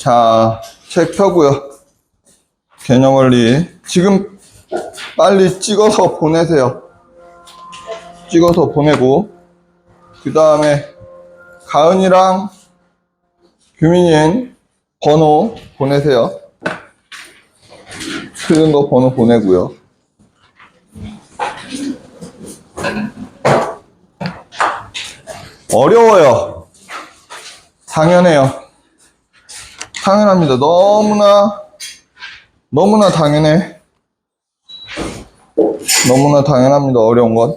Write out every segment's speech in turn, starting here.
자, 책 펴고요. 개념원리 지금 빨리 찍어서 보내세요. 찍어서 보내고 그 다음에 가은이랑 규민이는 번호 보내세요. 틀린 거 번호 보내고요. 어려워요. 당연해요. 당연합니다. 너무나 당연해. 너무나 당연합니다. 어려운 건.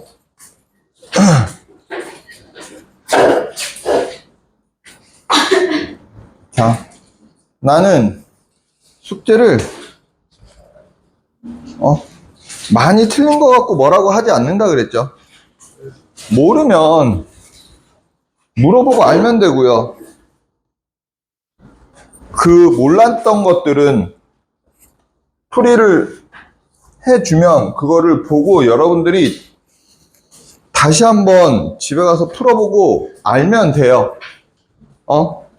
자, 나는 숙제를 많이 틀린 것 같고 뭐라고 하지 않는다 그랬죠. 모르면 물어보고 알면 되고요. 그 몰랐던 것들은 풀이를 해주면 그거를 보고 여러분들이 다시 한번 집에 가서 풀어보고 알면 돼요.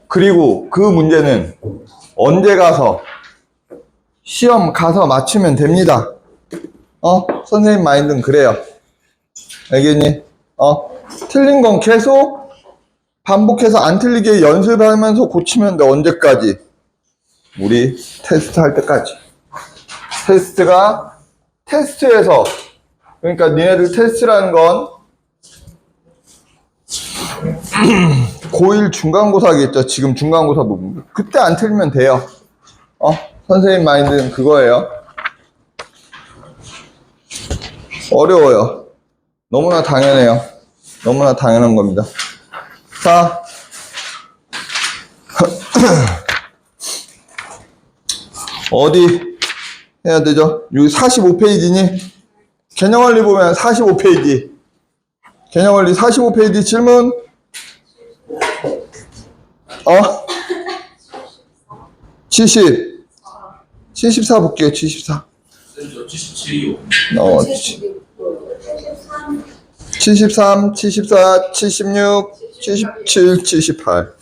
그리고 그 문제는 언제 가서 시험 가서 맞추면 됩니다. 선생님 마인드는 그래요. 알겠니? 틀린 건 계속 반복해서 안 틀리게 연습하면서 고치면 돼. 언제까지? 우리 테스트 할 때까지. 테스트에서, 그러니까 니네들 테스트라는 건 고1 중간고사겠죠. 지금 중간고사 부분. 그때 안 틀리면 돼요. 선생님 마인드는 그거예요. 어려워요. 너무나 당연해요. 너무나 당연한 겁니다. 자, 어디 해야 되죠? 여기 45페이지니? 개념원리 보면 45페이지. 개념원리 45페이지 질문. 74 볼게요. 74. 77이요. 73, 74, 76, 77, 78.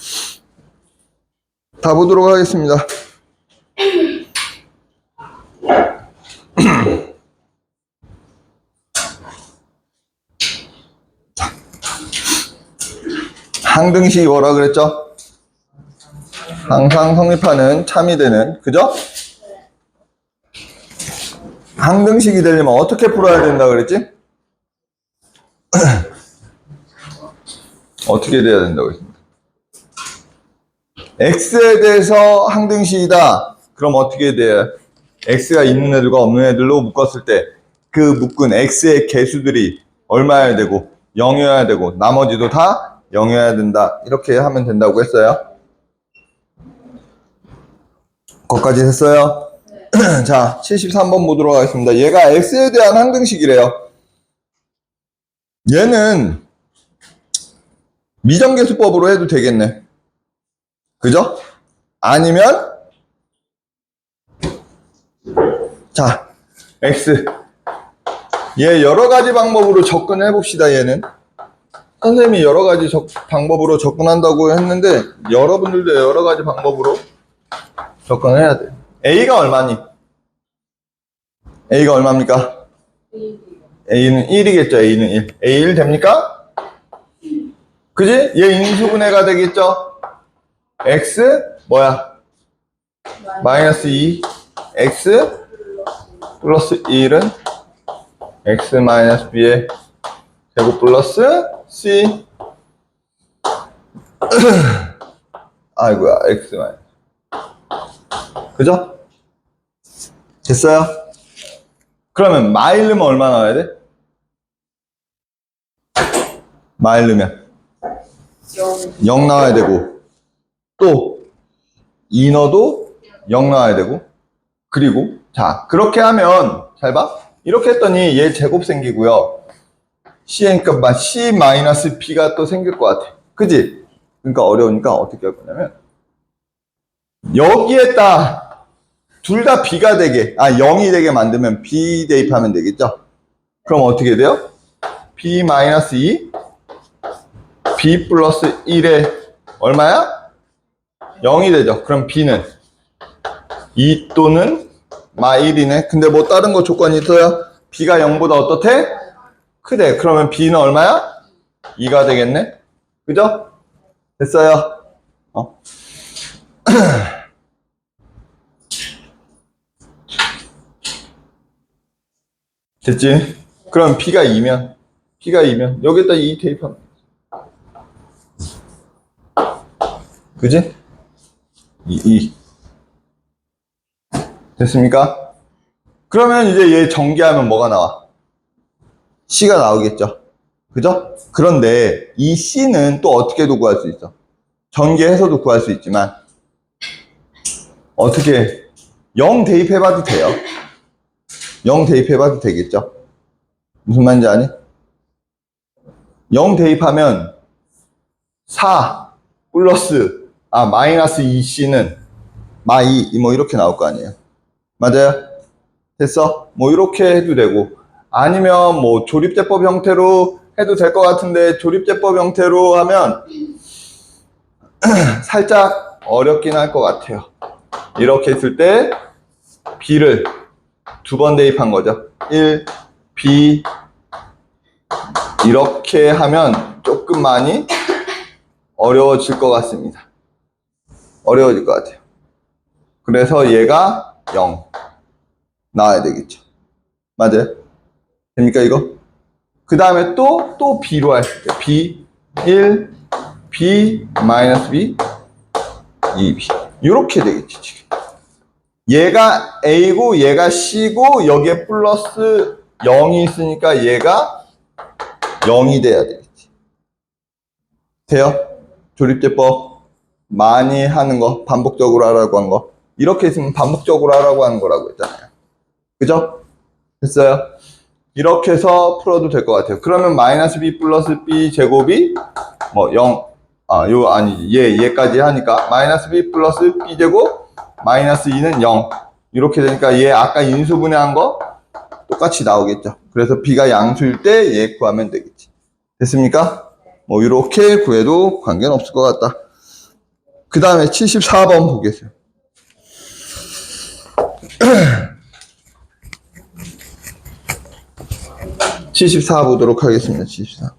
다 보도록 하겠습니다. 항등식이 뭐라 그랬죠? 항상 성립하는 참이 되는, 그죠? 항등식이 되려면 어떻게 풀어야 된다 그랬지? 어떻게 돼야 된다고 했습니다. x에 대해서 항등식이다. 그럼 어떻게 돼요? x가 있는 애들과 없는 애들로 묶었을 때 그 묶은 x의 개수들이 얼마여야 되고 0이어야 되고 나머지도 다 0이어야 된다. 이렇게 하면 된다고 했어요. 거기까지 했어요? 네. 자, 73번 보도록 하겠습니다. 얘가 x에 대한 항등식이래요. 얘는 미정계수법으로 해도 되겠네. 그죠? 아니면 자, x 얘 여러가지 방법으로 접근해 봅시다. 얘는 선생님이 여러가지 방법으로 접근한다고 했는데 여러분들도 여러가지 방법으로 접근을 해야 돼. a가 얼마니? a가 얼마입니까? a는 1이겠죠. a는 1. a1 됩니까? 그지? 얘 인수분해가 되겠죠? x 뭐야? 마이너스 2 x 플러스 1은 x 마이너스 b의 제곱 플러스 c 아이고야 x 마이너스 그죠? 됐어요? 그러면 마일 넣으면 얼마 나와야 돼? 마일 넣으면 0 나와야 되고 또 2 넣어도 0 나와야 되고 그리고 자 그렇게 하면 잘 봐. 이렇게 했더니 얘 제곱 생기고요. c니까 c-b가 또 생길 것 같아. 그지? 그러니까 어려우니까 어떻게 할 거냐면 여기에다 둘 다 b가 되게 0이 되게 만들면 b 대입하면 되겠죠? 그럼 어떻게 돼요? b-2 b 플러스 1에 얼마야? 0이 되죠. 그럼 b는 2 또는 마 1이네. 근데 뭐 다른 거 조건이 있어요? b가 0보다 어떻대? 크대. 그러면 b는 얼마야? 2가 되겠네. 그죠? 됐어요. 됐지? 그럼 b가 2면 여기다 2 대입하면 그지? 2 됐습니까? 그러면 이제 얘 전개하면 뭐가 나와? C가 나오겠죠. 그죠? 그런데 이 C는 또 어떻게도 구할 수 있어? 전개해서도 구할 수 있지만 어떻게 0 대입해봐도 돼요. 0 대입해봐도 되겠죠. 무슨 말인지 아니? 0 대입하면 4 플러스 마이너스 2C는 마2 뭐 이렇게 나올 거 아니에요. 맞아요? 됐어? 뭐 이렇게 해도 되고 아니면 뭐 조립제법 형태로 해도 될 것 같은데 조립제법 형태로 하면 살짝 어렵긴 할 것 같아요. 이렇게 했을 때 B를 2번 대입한 거죠. 1, B 이렇게 하면 조금 많이 어려워질 것 같습니다. 어려워질 것 같아요. 그래서 얘가 0 나와야 되겠죠. 맞아요? 됩니까 이거? 그 다음에 또 B로 했을 때 B 1, B 마이너스 B 2B 이렇게 되겠지 지금. 얘가 A고 얘가 C고 여기에 플러스 0이 있으니까 얘가 0이 돼야 되겠지. 돼요? 조립제법 많이 하는 거 반복적으로 하라고 한 거 이렇게 있으면 반복적으로 하라고 하는 거라고 했잖아요. 그죠? 됐어요? 이렇게 해서 풀어도 될 것 같아요. 그러면 마이너스 b 플러스 b 제곱이 뭐 0, 얘까지 하니까 마이너스 b 플러스 b 제곱 마이너스 2는 0 이렇게 되니까 얘 아까 인수분해한 거 똑같이 나오겠죠. 그래서 b가 양수일 때 얘 구하면 되겠지. 됐습니까? 뭐 이렇게 구해도 관계는 없을 것 같다. 그 다음에 74번 보겠어요. 74 보도록 하겠습니다. 74.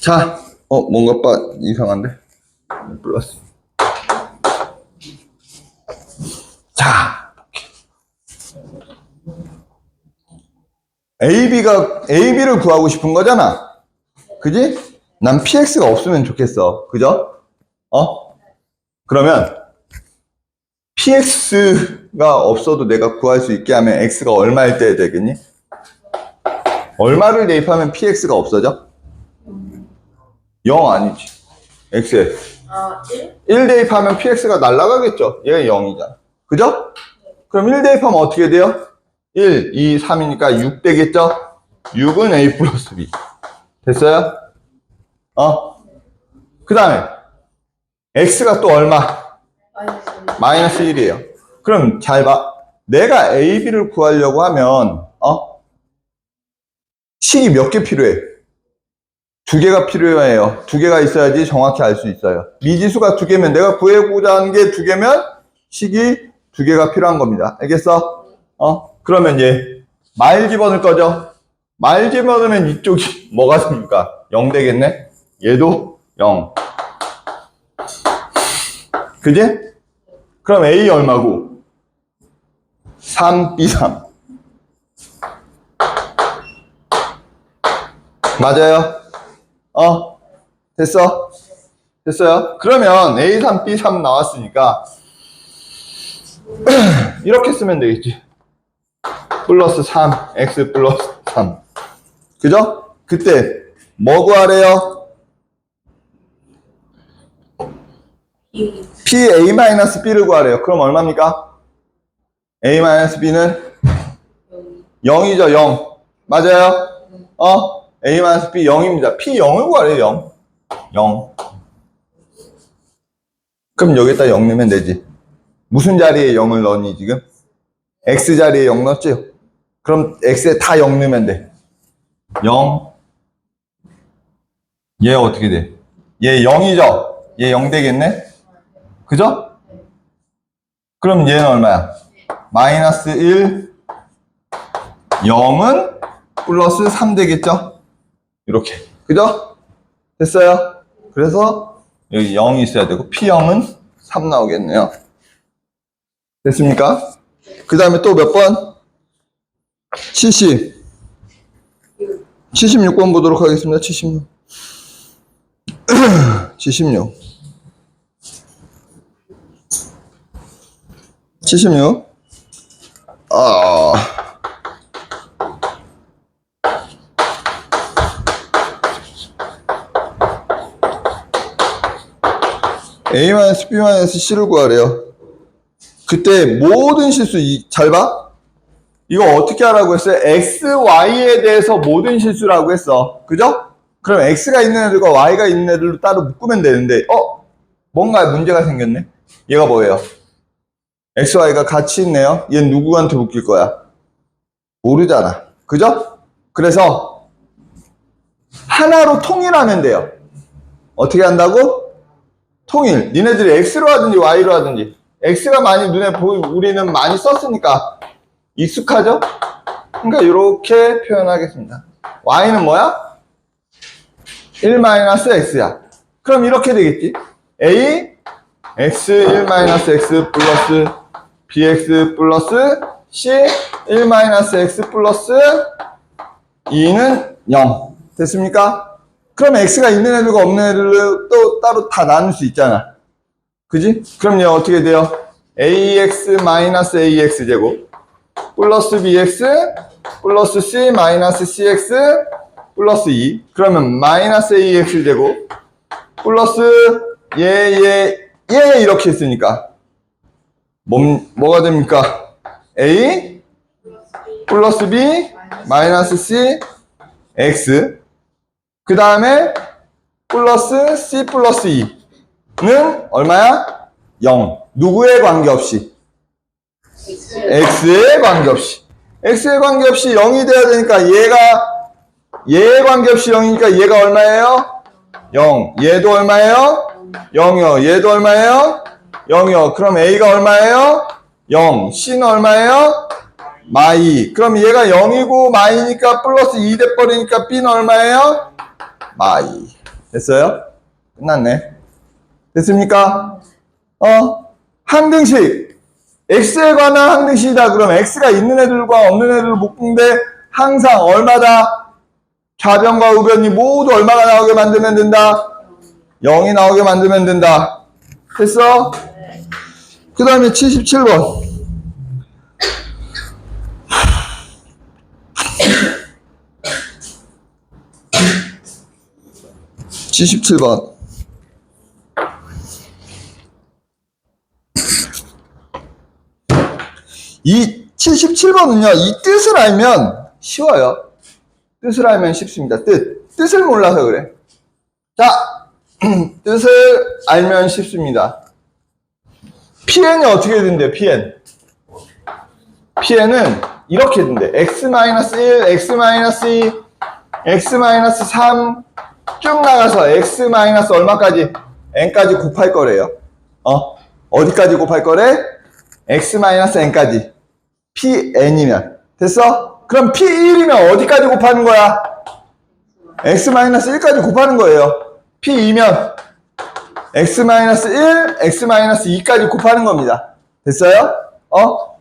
자, 뭔가 이상한데? 플러스. 자, AB를 구하고 싶은 거잖아. 그지? 난 PX가 없으면 좋겠어. 그죠? 그러면 PX가 없어도 내가 구할 수 있게 하면 X가 얼마일 때 되겠니? 얼마를 대입하면 PX가 없어져? 0 아니지. X에. 1 대입하면 PX가 날아가겠죠. 얘가 0이잖아. 그죠? 그럼 1 대입하면 어떻게 돼요? 1, 2, 3이니까 6 되겠죠? 6은 A 플러스 B. 됐어요? 그 다음에 X가 또 얼마? 마이너스 1이에요. 그럼 잘 봐. 내가 A, B를 구하려고 하면 식이 몇 개 필요해? 2개가 필요해요. 2개가 있어야지 정확히 알 수 있어요. 미지수가 2개면 내가 구해보자 하는 게 2개면 식이 2개가 필요한 겁니다. 알겠어? 그러면 얘 말 집어넣을 거죠? 말 집어넣으면 이쪽이 뭐가 됩니까? 0 되겠네? 얘도 0. 그지? 그럼 A 얼마고? 3, B, 3. 맞아요? 됐어? 됐어요? 그러면 A3, B3 나왔으니까 이렇게 쓰면 되겠지. 플러스 3, X 플러스 3. 그죠? 그때 뭐 구하래요? PA-B를 구하래요. 그럼 얼마입니까? A-B는 0이죠, 0. 맞아요? A-B 0입니다. P 0을 구하래요, 0. 0. 그럼 여기다 0 넣으면 되지. 무슨 자리에 0을 넣니 지금? x 자리에 0 넣었죠? 그럼 x에 다 0 넣으면 돼. 0. 얘 어떻게 돼? 얘 0이죠? 얘 0 되겠네? 그죠? 그럼 얘는 얼마야? 마이너스 1, 0은 플러스 3 되겠죠? 이렇게. 그죠? 됐어요? 그래서 여기 0이 있어야 되고 P0은 3 나오겠네요. 됐습니까? 그 다음에 또 몇 번? 76번 보도록 하겠습니다. 76. 76. 76. A-B-C를 구하래요. 그때 모든 실수, 잘 봐. 이거 어떻게 하라고 했어요? X, Y에 대해서 모든 실수라고 했어. 그죠? 그럼 X가 있는 애들과 Y가 있는 애들로 따로 묶으면 되는데, 뭔가 문제가 생겼네? 얘가 뭐예요? X, Y가 같이 있네요. 얘는 누구한테 묶일 거야? 모르잖아. 그죠? 그래서 하나로 통일하면 돼요. 어떻게 한다고? 통일. 니네들이 X로 하든지 Y로 하든지. X가 많이 눈에 우리는 많이 썼으니까 익숙하죠? 그러니까 이렇게 표현하겠습니다. Y는 뭐야? 1-x야. 그럼 이렇게 되겠지. A, x1-x 플러스 bx 플러스 c 1-x 플러스 2는 0. 됐습니까? 그럼 x가 있는 애들과 없는 애들을 또 따로 다 나눌 수 있잖아. 그지? 그럼 얘 어떻게 돼요? ax-ax 제곱 플러스 bx 플러스 c 마이너스 cx 플러스 2. 그러면 마이너스 ax 제곱 플러스 얘 이렇게 했으니까 뭐가 됩니까? a 플러스 b 마이너스 c x 그 다음에 플러스 c 플러스 2는 얼마야? 0. 누구에 관계없이? x에 관계없이. x에 관계없이 0이 돼야 되니까 얘에 관계없이 0이니까 얘가 얼마예요? 0. 얘도 얼마예요? 0이요. 얘도 얼마예요? 0이요. 그럼 a가 얼마예요? 0. c는 얼마예요? 마이. 그럼 얘가 0이고 마이니까 플러스 2 돼버리니까 b는 얼마예요? 마이. 됐어요? 끝났네. 됐습니까? 항등식. x에 관한 항등식이다. 그럼 x가 있는 애들과 없는 애들을 묶는데 항상 얼마다? 좌변과 우변이 모두 얼마가 나오게 만들면 된다? 0이 나오게 만들면 된다. 됐어? 그 다음에 77번. 77번. 이 77번은요, 이 뜻을 알면 쉬워요. 뜻을 알면 쉽습니다. 뜻을 몰라서 그래. 자, 뜻을 알면 쉽습니다. PN이 어떻게 된대요, PN? PN은 이렇게 된대. x-1, x-2, x-3 쭉 나가서 x- 얼마까지? n까지 곱할 거래요. 어디까지 곱할 거래? x-n까지. PN이면. 됐어? 그럼 P1이면 어디까지 곱하는 거야? x-1까지 곱하는 거예요. P2면 x-1, x-2까지 곱하는 겁니다. 됐어요?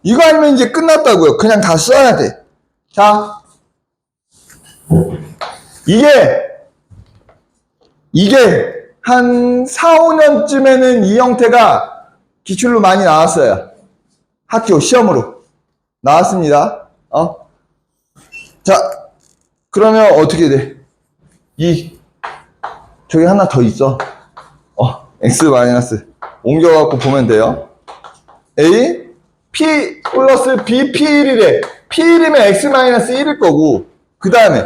이거 아니면 이제 끝났다고요. 그냥 다 써야 돼. 자, 이게 한 4, 5년쯤에는 이 형태가 기출로 많이 나왔어요. 학교 시험으로 나왔습니다. 자, 그러면 어떻게 돼? 저기 하나 더 있어. x 마이너스 옮겨갖고 보면 돼요. a p 플러스 b p1이래. p1이면 x 마이너스 1일 거고, 그 다음에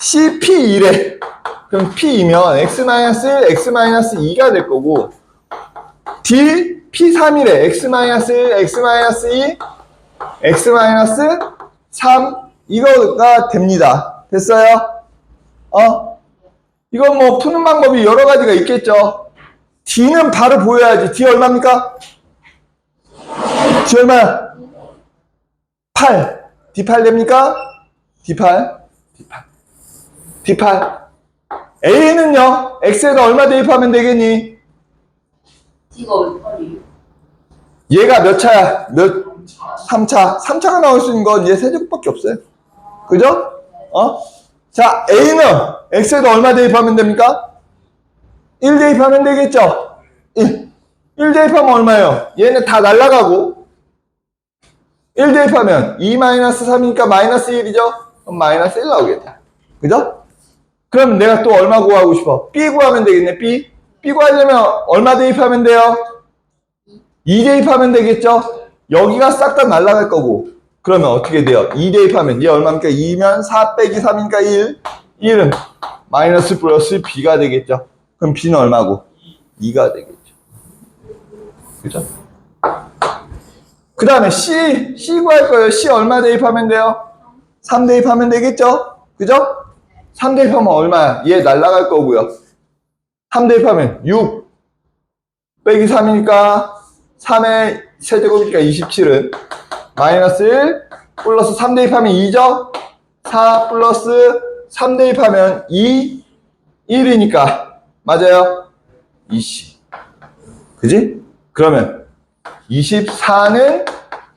c p2래. 그럼 p이면 x 마이너스 1, x 마이너스 2가 될 거고, D, P3이래. X-1, X-2, X-3 이거가 됩니다. 됐어요? 이건 뭐 푸는 방법이 여러 가지가 있겠죠. D는 바로 보여야지. D 얼마입니까? D 얼마야? 8. D8 됩니까? D8. A는요, X에다 얼마 대입하면 되겠니? D가 얼마예요? 얘가 몇 차야? 3차. 3차가 나올 수 있는 건 얘 세제곱밖에 없어요. 그죠? 자, A는 X에다 얼마 대입하면 됩니까? 1 대입하면 되겠죠? 1 대입하면 얼마예요? 얘는 다 날라가고 1 대입하면 2-3이니까 마이너스 1이죠? 그럼 마이너스 1 나오겠다. 그죠? 그럼 내가 또 얼마 구하고 싶어? B 구하면 되겠네. B 구하려면 얼마 대입하면 돼요? 2 대입하면 되겠죠? 여기가 싹 다 날라갈 거고 그러면 어떻게 돼요? 2 대입하면 얘 얼마입니까? 2면 4 빼기 3이니까 1 1은 마이너스 플러스 B가 되겠죠? 그럼 B는 얼마고? 2가 되겠죠. 그죠? 그 다음에 C 구할 거예요. C 얼마 대입하면 돼요? 3 대입하면 되겠죠? 그죠? 3 대입하면 얼마야? 얘 날라갈 거고요. 3 대입하면 6 빼기 3이니까 3의 세제곱이니까 27은 마이너스 1 플러스 3 대입하면 2죠? 4 플러스 3 대입하면 2 1이니까 맞아요? 20 그지? 그러면 24는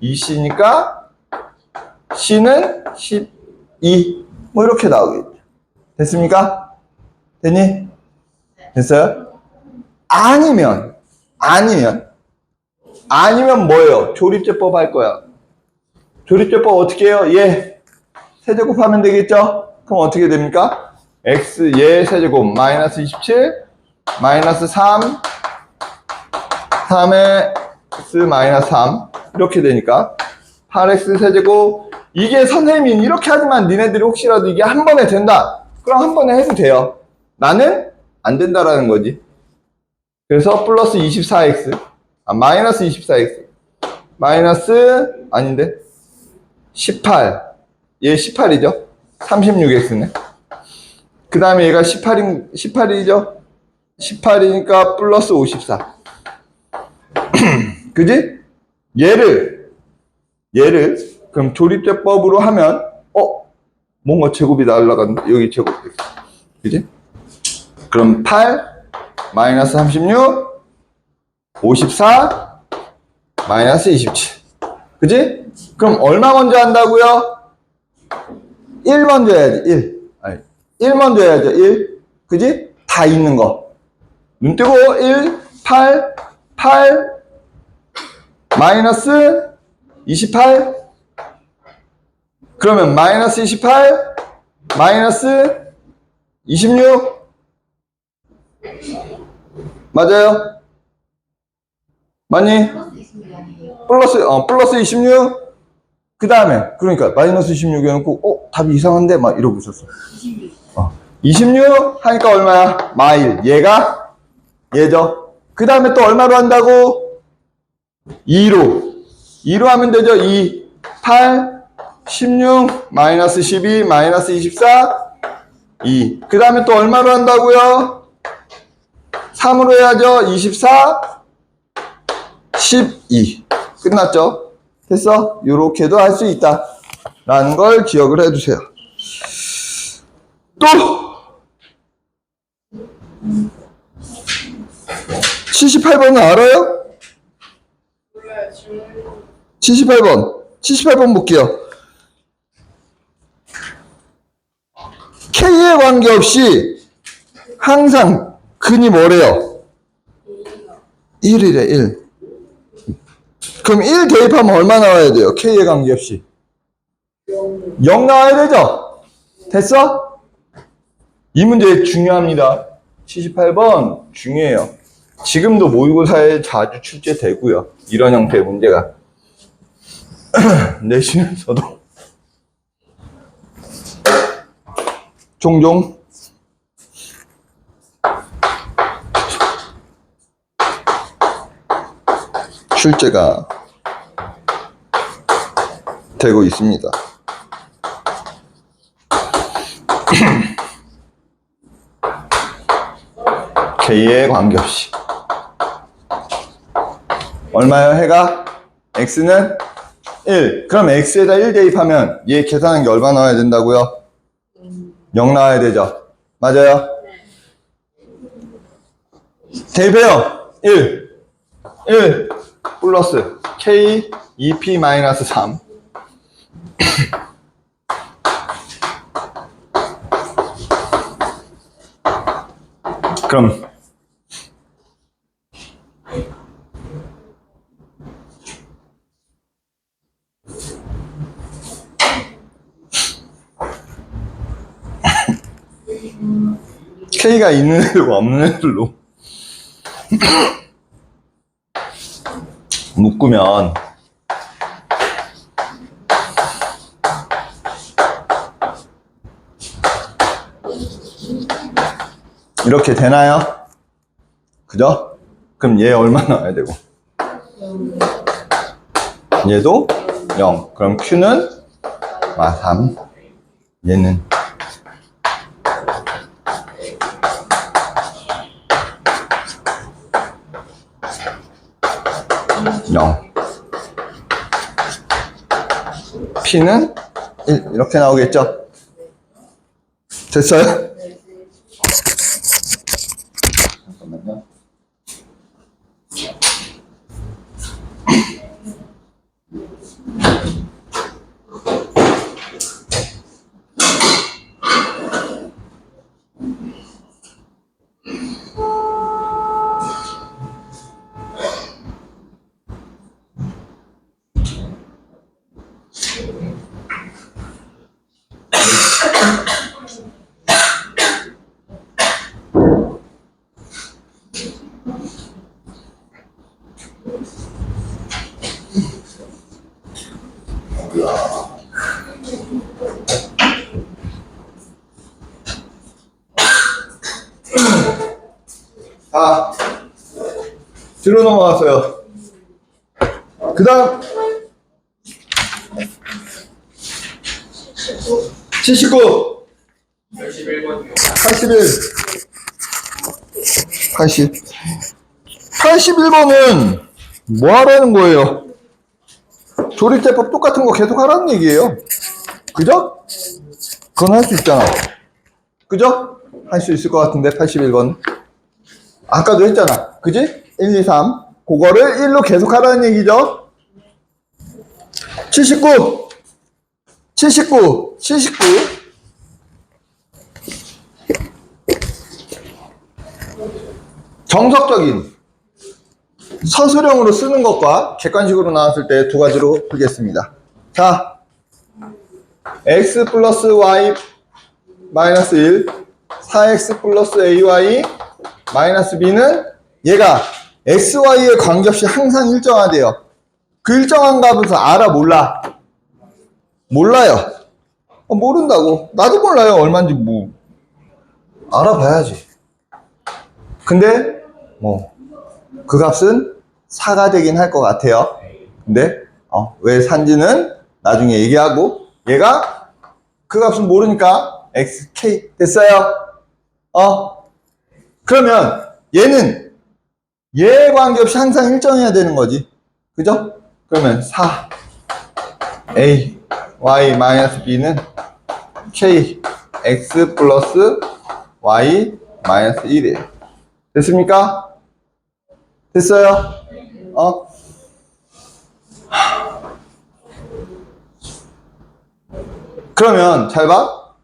2C니까 C는 12 뭐 이렇게 나오겠죠. 됐습니까? 됐니? 됐어요? 아니면 뭐예요? 조립제법 할 거야. 조립제법 어떻게 해요? 얘 세제곱하면 되겠죠? 그럼 어떻게 됩니까? X 얘 세제곱 마이너스 27 마이너스 3 3의 X 마이너스 3 이렇게 되니까 8X 세제곱 이게 선생님이 이렇게 하지만 니네들이 혹시라도 이게 한 번에 된다 그럼 한 번에 해도 돼요. 나는 안 된다라는 거지. 그래서 플러스 24X 마이너스 24X 마이너스 아닌데 18 얘 18이죠 36X네 그 다음에 얘가 18이죠 18이니까 플러스 54 그지? 얘를 그럼 조립제법으로 하면 뭔가 제곱이 날라갔는데 여기 제곱 그지? 그럼 8 마이너스 36 54 마이너스 27 그지? 그럼 얼마 먼저 한다고요? 1 먼저 해야지 1 먼저 해야죠 1 그지? 다 있는 거 눈 뜨고 1 8 마이너스 28 그러면 마이너스 28 마이너스 26 맞아요? 맞니? 플러스 26 그 다음에 그러니까 마이너스 26 해놓고 답이 이상한데 막 이러고 있었어 26 하니까 얼마야? 마일 얘가 얘죠 그 다음에 또 얼마로 한다고? 2로 하면 되죠 2 8 16 마이너스 12 마이너스 24 2 그 다음에 또 얼마로 한다고요? 3으로 해야죠 24 12 끝났죠? 됐어? 요렇게도 할 수 있다 라는 걸 기억을 해두세요. 또 78번은 알아요? 78번 볼게요. K에 관계없이 항상 근이 뭐래요? 1이래 1. 그럼 1 대입하면 얼마 나와야 돼요? K에 관계없이 0 나와야 되죠? 됐어? 이 문제 중요합니다. 78번 중요해요. 지금도 모의고사에 자주 출제되고요. 이런 형태의 문제가 내신에서도 종종 출제가 되고 있습니다. K에 관계없이 얼마예요? 해가 X는 1. 그럼 X에다 1 대입하면 얘 계산한 게 얼마 나와야 된다고요? 0 나와야 되죠. 맞아요? 대입해요. 1 플러스 K 2P 마이너스 3 그럼 K가 있는 애들과 없는 애들로 묶으면 이렇게 되나요? 그죠? 그럼 얘 얼마 나와야 되고 얘도 0. 그럼 Q는 3. 얘는 0. P는 1. 이렇게 나오겠죠? 됐어요? 잠깐만요. 자, 뒤로 넘어가세요. 그 다음 79 81번이요. 81 80 81번은 뭐 하라는 거예요? 조립대법 똑같은 거 계속 하라는 얘기예요. 그죠? 그건 할 수 있잖아. 그죠? 할 수 있을 것 같은데 81번 아까도 했잖아. 그지? 1, 2, 3 그거를 1로 계속 하라는 얘기죠. 79 정석적인 서술형으로 쓰는 것과 객관식으로 나왔을 때 두 가지로 풀겠습니다. 자, x 플러스 y 마이너스 1 4x 플러스 ay 마이너스 b는 얘가 x, y에 관계없이 항상 일정하대요. 그 일정한 값을 알아 몰라? 몰라요. 모른다고. 나도 몰라요. 얼마인지 뭐 알아봐야지. 근데 그 값은 4가 되긴 할 것 같아요. 근데 왜 산지는 나중에 얘기하고 얘가 그 값은 모르니까 xk 됐어요. 그러면 얘는 얘에 관계없이 항상 일정해야 되는 거지. 그죠? 그러면 4 a y 마이너스 b는 k x 플러스 y 마이너스 1이에요. 됐습니까? 됐어요? 그러면 잘 봐.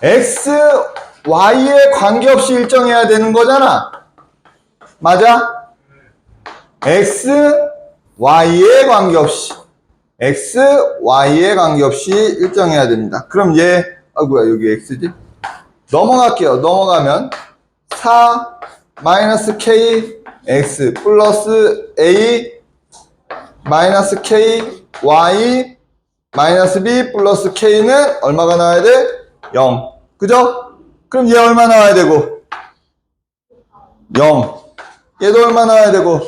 x, y에 관계없이 일정해야 되는 거잖아. 맞아? x, y에 관계없이 일정해야 됩니다. 그럼 얘, 아이고야, 여기 x지? 넘어갈게요. 넘어가면 4 마이너스 k x 플러스 a 마이너스 k y 마이너스 b 플러스 k는 얼마가 나와야 돼? 0. 그죠? 그럼 얘 얼마 나와야 되고? 0. 얘도 얼마 나와야 되고?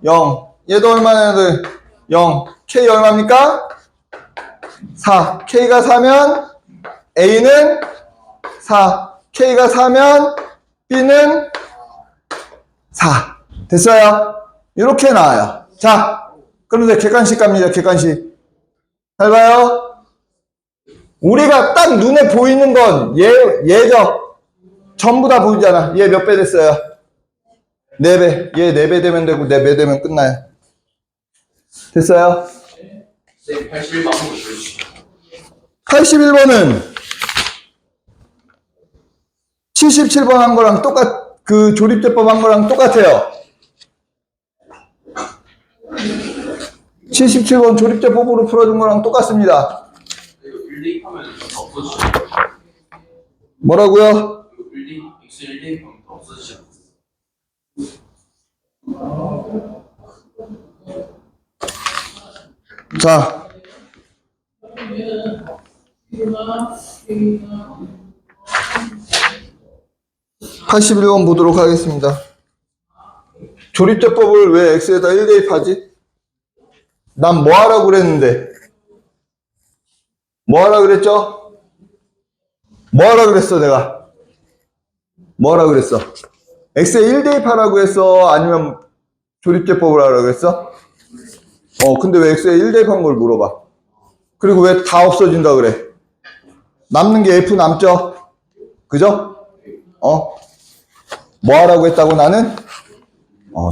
0. 얘도 얼마나 돼? 0. K 얼마입니까? 4. K가 4면 A는 4. K가 4면 B는 4. 됐어요? 이렇게 나와요. 자, 그런데 객관식 갑니다. 객관식. 잘 봐요. 우리가 딱 눈에 보이는 건 얘죠. 전부 다 보이잖아. 얘 몇 배 됐어요? 4배. 얘 4배 되면 되고 4배 되면 끝나요. 됐어요? 쌤 81번 한번 보여주시죠. 81번은 77번 한 거랑 그 조립제법 한 거랑 똑같아요. 77번 조립제법으로 풀어준 거랑 똑같습니다. 이거 1 대입하면 더 없어지죠. 뭐라고요? 이거 1 대입, X 1 대입하면 더 없어지죠. 자, 81번 보도록 하겠습니다. 조립제법을 왜 X에다 1 대입하지? 난 뭐 하라고 그랬는데? 뭐 하라고 그랬죠? 뭐 하라고 그랬어, 내가? 뭐 하라고 그랬어? X에 1 대입하라고 했어? 아니면 조립제법을 하라고 했어? 근데 왜 X에 1 대입한 걸 물어봐? 그리고 왜 다 없어진다 그래? 남는 게 F 남죠? 그죠? 뭐 하라고 했다고 나는?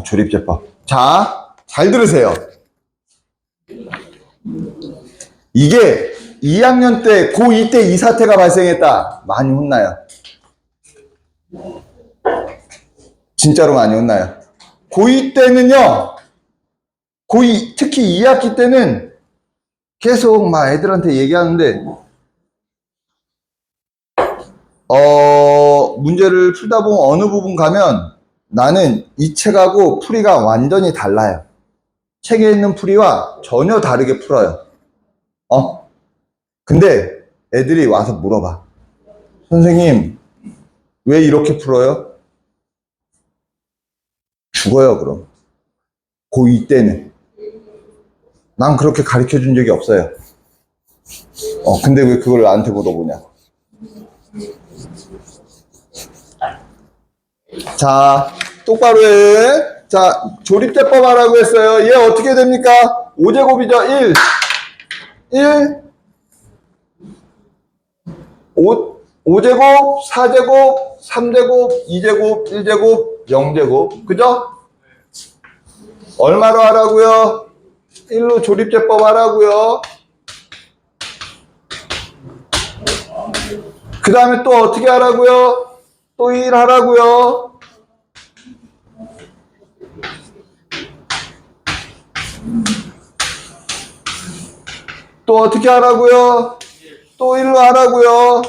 조립제법. 자, 잘 들으세요. 이게 2학년 때, 고2 때 이 사태가 발생했다. 많이 혼나요. 진짜로 많이 혼나요. 고2 때는요, 고2, 특히 2학기 때는 계속 막 애들한테 얘기하는데, 문제를 풀다 보면 어느 부분 가면 나는 이 책하고 풀이가 완전히 달라요. 책에 있는 풀이와 전혀 다르게 풀어요. 근데 애들이 와서 물어봐. 선생님, 왜 이렇게 풀어요? 죽어요, 그럼. 고2 때는. 난 그렇게 가르쳐 준 적이 없어요. 근데 왜 그걸 나한테 물어보냐? 자, 똑바로 해. 자, 조립제법 하라고 했어요. 얘 어떻게 됩니까? 5제곱이죠? 1. 5제곱, 4제곱, 3제곱, 2제곱, 1제곱, 0제곱. 그죠? 얼마로 하라고요? 1로 조립제법 하라고요. 그 다음에 또 어떻게 하라고요? 또 1 하라고요. 또 어떻게 하라고요? 또 1로 하라고요.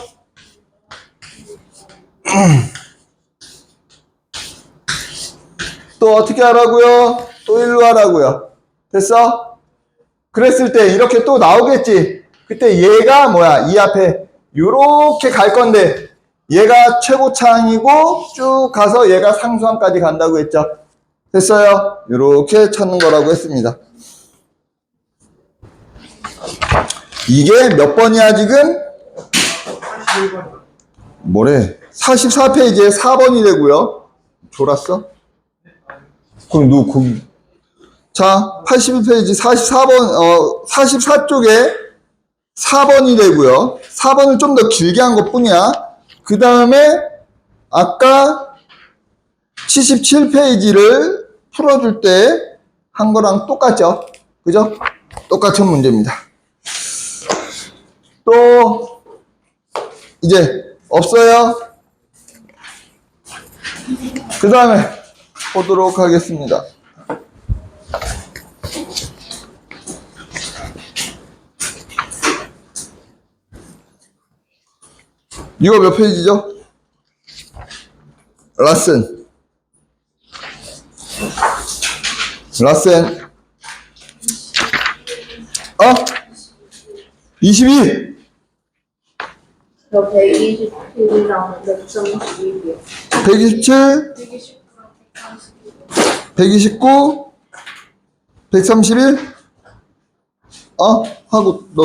또 어떻게 하라고요? 또 1로 하라고요. 됐어? 그랬을 때 이렇게 또 나오겠지. 그때 얘가 뭐야? 이 앞에 요렇게 갈 건데 얘가 최고차항이고 쭉 가서 얘가 상수항까지 간다고 했죠. 됐어요? 요렇게 찾는 거라고 했습니다. 이게 몇 번이야 지금? 뭐래? 44페이지에 4번이 되고요. 졸았어? 그럼 누구 거기? 자, 81페이지 44번, 44쪽에 4번이 되고요. 4번을 좀 더 길게 한 것 뿐이야. 그 다음에 아까 77페이지를 풀어줄 때 한 거랑 똑같죠? 그죠? 똑같은 문제입니다. 또 이제 없어요? 그 다음에 보도록 하겠습니다. 이거 몇 페이지죠? 라센 22! 저 127이랑 몇 점 12이요. 127, 129, 131? 하고 너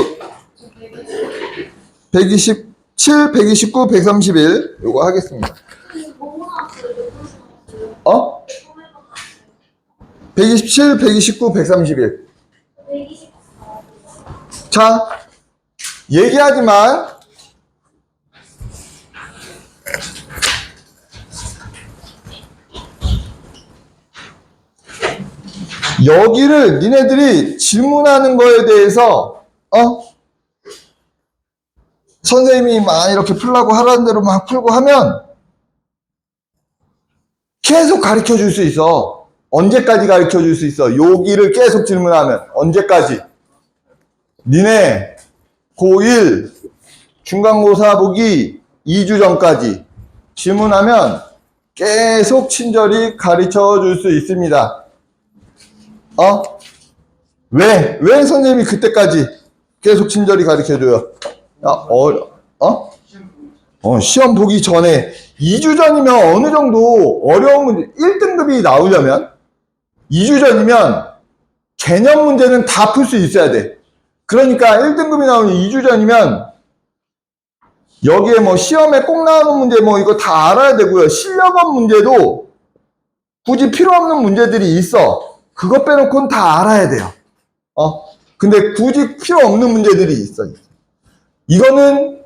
127, 129, 131 요거 하겠습니다. 127, 129, 131. 자, 얘기하지만 여기를 니네들이 질문하는 거에 대해서 선생님이 막 이렇게 풀라고 하라는 대로 막 풀고 하면 계속 가르쳐 줄 수 있어. 언제까지 가르쳐 줄 수 있어? 여기를 계속 질문하면 언제까지? 니네 고1 중간고사 보기 2주 전까지 질문하면 계속 친절히 가르쳐 줄 수 있습니다. 왜 선생님이 그때까지 계속 친절히 가르쳐 줘요? 시험 보기 전에 2주 전이면 어느 정도 어려운 문제 1등급이 나오려면 2주 전이면 개념 문제는 다 풀 수 있어야 돼. 그러니까 1등급이 나오는 2주 전이면 여기에 뭐 시험에 꼭 나오는 문제 뭐 이거 다 알아야 되고요. 실력업 문제도 굳이 필요 없는 문제들이 있어. 그것 빼놓고는 다 알아야 돼요. 근데 굳이 필요 없는 문제들이 있어. 이거는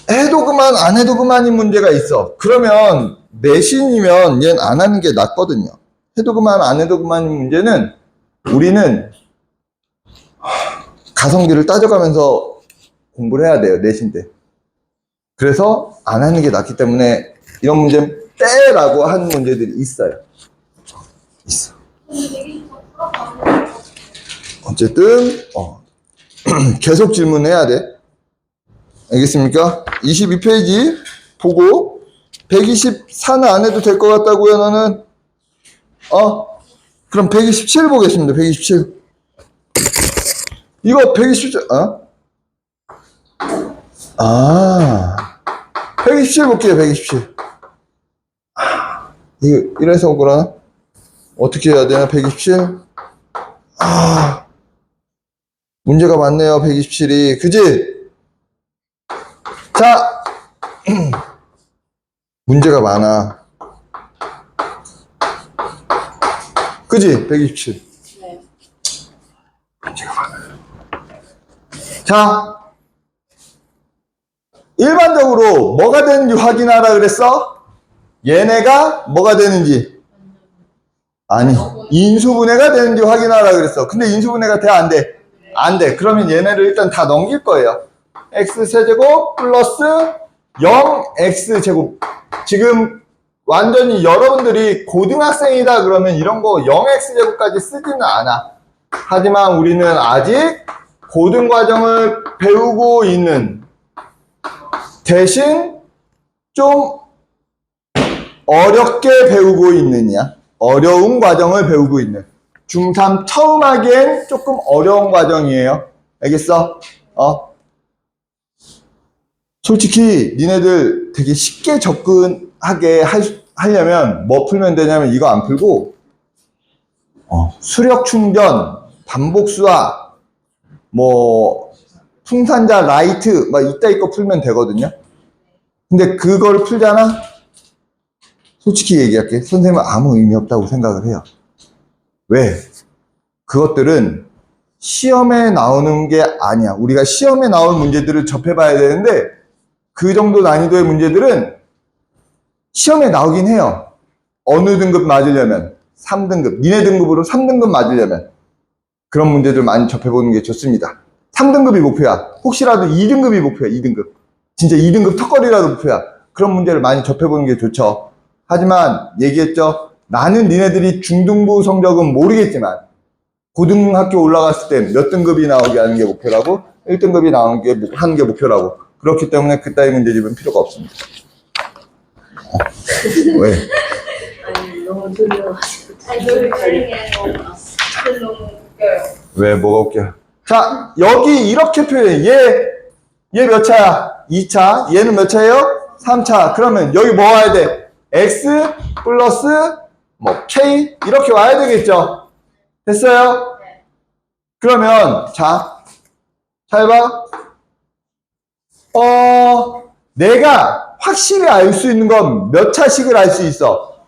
해도 그만 안 해도 그만인 문제가 있어. 그러면 내신이면 얘는 안 하는 게 낫거든요. 해도 그만 안 해도 그만인 문제는 우리는 가성비를 따져가면서 공부를 해야 돼요. 내신 때. 그래서 안 하는 게 낫기 때문에 이런 문제는 빼라고 하는 문제들이 있어요. 있어. 어쨌든 계속 질문해야 돼. 알겠습니까? 22페이지 보고 124는 안 해도 될 것 같다고요, 너는? 그럼 127 보겠습니다. 127. 이거 127, 127 볼게요, 127. 이래서 그러나? 어떻게 해야 되나, 127? 문제가 많네요, 127이. 그지? 자, 문제가 많아. 그지? 127. 네. 문제가 많아요. 자, 일반적으로 뭐가 되는지 확인하라 그랬어? 얘네가 뭐가 되는지. 아니, 인수분해가 되는지 확인하라 그랬어. 근데 인수분해가 돼, 안 돼? 안 돼. 그러면 얘네를 일단 다 넘길 거예요. x세제곱 플러스 0x제곱. 지금 완전히 여러분들이 고등학생이다 그러면 이런 거 0x제곱까지 쓰지는 않아. 하지만 우리는 아직 고등과정을 배우고 있는, 대신 좀 어렵게 배우고 있느냐, 어려운 과정을 배우고 있는, 중3 처음 하기엔 조금 어려운 과정이에요. 알겠어? 솔직히 니네들 되게 쉽게 접근하게 하려면 뭐 풀면 되냐면 이거 안 풀고 수력 충전, 반복수화, 뭐 풍산자 라이트 막 이따위 거 풀면 되거든요. 근데 그걸 풀잖아? 솔직히 얘기할게. 선생님은 아무 의미 없다고 생각을 해요. 왜? 그것들은 시험에 나오는 게 아니야. 우리가 시험에 나올 문제들을 접해봐야 되는데 그 정도 난이도의 문제들은 시험에 나오긴 해요. 어느 등급 맞으려면 3등급, 니네 등급으로 3등급 맞으려면 그런 문제들 많이 접해보는 게 좋습니다. 3등급이 목표야. 혹시라도 2등급이 목표야. 2등급. 진짜 2등급 턱걸이라도 목표야. 그런 문제를 많이 접해보는 게 좋죠. 하지만 얘기했죠. 나는 니네들이 중등부 성적은 모르겠지만 고등학교 올라갔을 때 몇 등급이 나오게 하는 게 목표라고, 1등급이 하는 게 목표라고. 그렇기 때문에 그따위 문제집은 필요가 없습니다. 왜? 아니, 너무 졸려가지고. 졸리게 너무 웃겨요. 왜? 뭐가 웃겨? 자, 여기 이렇게 표현해. 얘 몇 차야? 2차. 얘는 몇 차예요? 3차. 그러면 여기 뭐 와야 돼? x 플러스 뭐 K 이렇게 와야 되겠죠. 됐어요? 그러면 잘 봐. 내가 확실히 알 수 있는 건 몇 차식을 알 수 있어?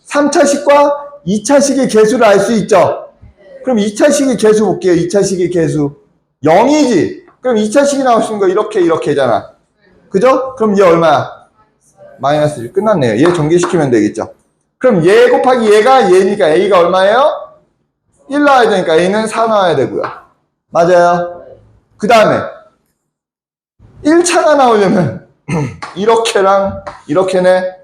3차식과 2차식의 개수를 알 수 있죠. 그럼 2차식의 개수 볼게요. 2차식의 개수 0이지. 그럼 2차식이 나올 수 있는 거 이렇게잖아. 그죠? 그럼 얘 얼마야? 마이너스 1. 끝났네요. 얘 전개시키면 되겠죠. 그럼 얘 곱하기 얘가 얘니까 A가 얼마예요? 1 나와야 되니까 A는 4 나와야 되고요. 맞아요. 그 다음에 1차가 나오려면 이렇게랑 이렇게네.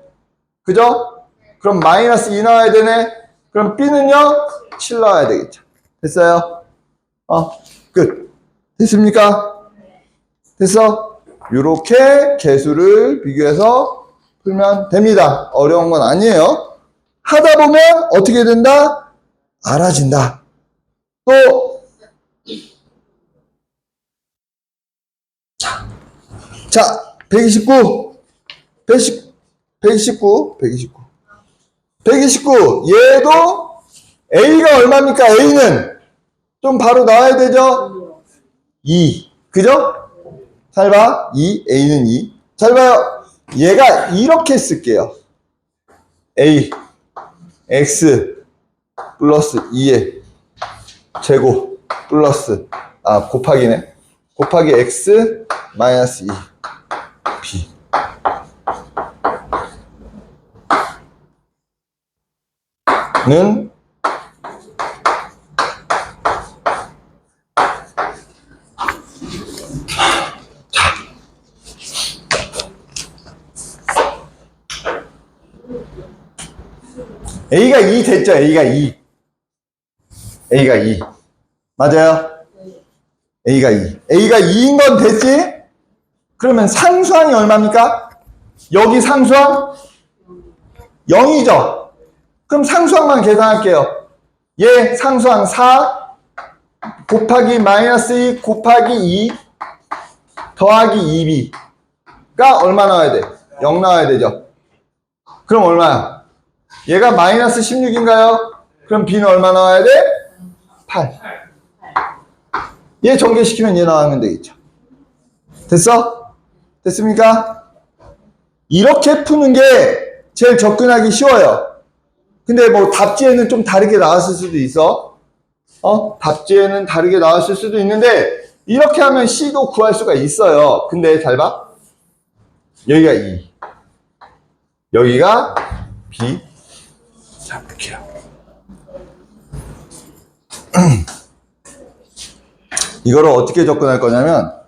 그죠? 그럼 마이너스 2 나와야 되네. 그럼 B는요? 7 나와야 되겠죠. 됐어요? 끝. 됐습니까? 됐어? 요렇게 개수를 비교해서 풀면 됩니다. 어려운 건 아니에요. 하다 보면 어떻게 된다? 알아진다. 또 자, 129 얘도 A가 얼마입니까? A는 좀 바로 나와야 되죠? 2. 그죠? 잘 봐. 2. A는 2. 잘 봐요. 얘가 이렇게 쓸게요. A X 플러스 2의 제곱 플러스 곱하기네. 곱하기 X 마이너스 2 B 는 A가 2 됐죠? A가 2. 맞아요? A가 2. A가 2인 건 됐지? 그러면 상수항이 얼마입니까? 여기 상수항 0이죠? 그럼 상수항만 계산할게요. 얘 상수항 4 곱하기 마이너스 2 곱하기 2 더하기 2b가 얼마 나와야 돼? 0 나와야 되죠? 그럼 얼마야? 얘가 마이너스 16인가요? 그럼 b는 얼마 나와야 돼? 8. 얘 전개시키면 얘 나오면 되겠죠. 됐어? 됐습니까? 이렇게 푸는 게 제일 접근하기 쉬워요. 근데 뭐 답지에는 좀 다르게 나왔을 수도 있어. 답지에는 다르게 나왔을 수도 있는데 이렇게 하면 C도 구할 수가 있어요. 근데 잘 봐. 여기가 2. 여기가 B. 자, 볼게요. 이거를 어떻게 접근할 거냐면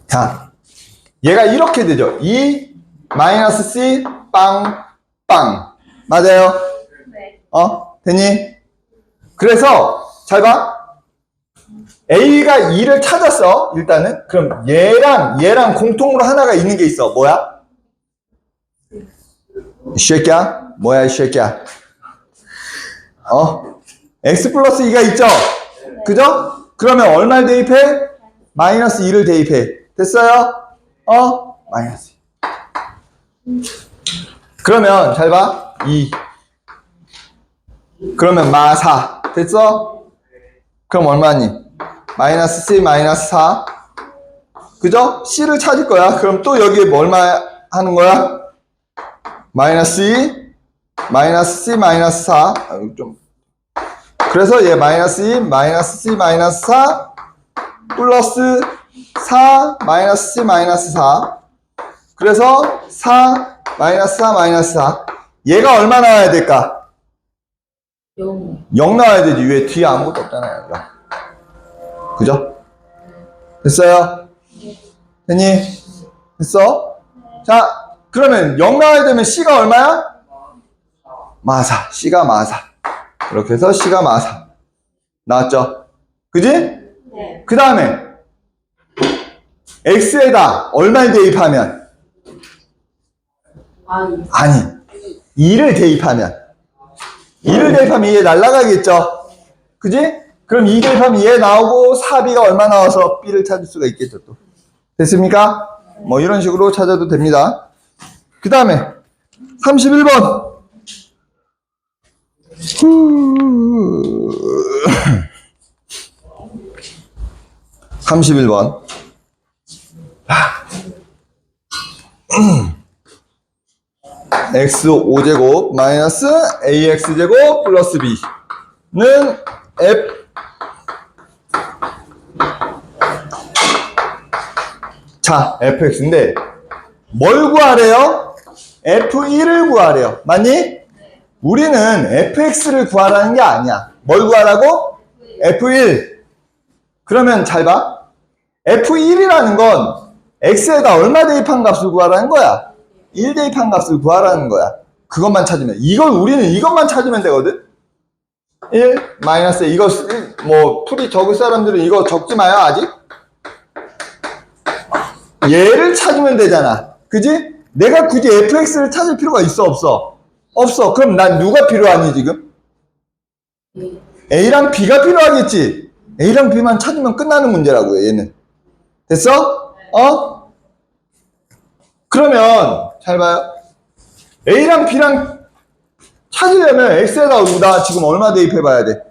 자, 얘가 이렇게 되죠. 2 마이너스 C 빵 맞아요? 네. 됐니? 그래서 잘 봐. A가 2를 찾았어. 일단은. 그럼 얘랑 공통으로 하나가 있는 게 있어. 뭐야? 이 새끼야? 뭐야 이 새끼야? X 플러스 2가 있죠? 그죠? 그러면 얼마를 대입해? 마이너스 2를 대입해. 됐어요? 마이너스 2. 그러면 잘 봐. 2. 그러면 마 4. 됐어? 그럼 얼마니? 마이너스 C 마이너스 4. 그죠? C를 찾을 거야. 그럼 또 여기에 뭐 얼마 하는 거야? 마이너스 2 마이너스 C 마이너스 4. 그래서 얘 마이너스 2 마이너스 C 마이너스 4 플러스 4 마이너스 C 마이너스 4. 그래서 4 마이너스 4 마이너스 4. 얘가 얼마 나와야 될까? 0 나와야 되지. 왜 뒤에 아무것도 없잖아요. 0. 그죠? 됐어요? 됐니? 됐어? 자, 그러면 0 나와야 되면 C가 얼마야? 마사. C가 마사. 이렇게 해서 C가 마사. 나왔죠? 그지? 네. 그 다음에 X에다 얼마를 대입하면? 아니. 2를 대입하면. 2를 대입하면 얘 날라가겠죠? 그지? 그럼 2 대입하면 얘 나오고 4B가 얼마 나와서 B를 찾을 수가 있겠죠, 또. 됐습니까? 뭐 이런 식으로 찾아도 됩니다. 그 다음에 31번. 31번. x5제곱 마이너스 ax제곱 플러스 b는 f. 자, fx인데 뭘 구하래요? f1을 구하래요. 맞니? 우리는 fx를 구하라는 게 아니야. 뭘 구하라고? f1. 그러면 잘 봐. f1이라는 건 x에다 얼마 대입한 값을 구하라는 거야? 1 대입한 값을 구하라는 거야. 그것만 찾으면. 우리는 이것만 찾으면 되거든? 1 마이너스 이거 뭐 풀이 적을 사람들은 이거 적지 마요 아직. 얘를 찾으면 되잖아. 그지? 내가 굳이 fx를 찾을 필요가 있어 없어? 없어. 그럼 난 누가 필요하니 지금? a랑 b가 필요하겠지. a랑 b만 찾으면 끝나는 문제라고요 얘는. 됐어? 그러면 잘 봐요. a랑 b랑 찾으려면 x에다 나 지금 얼마 대입해봐야 돼?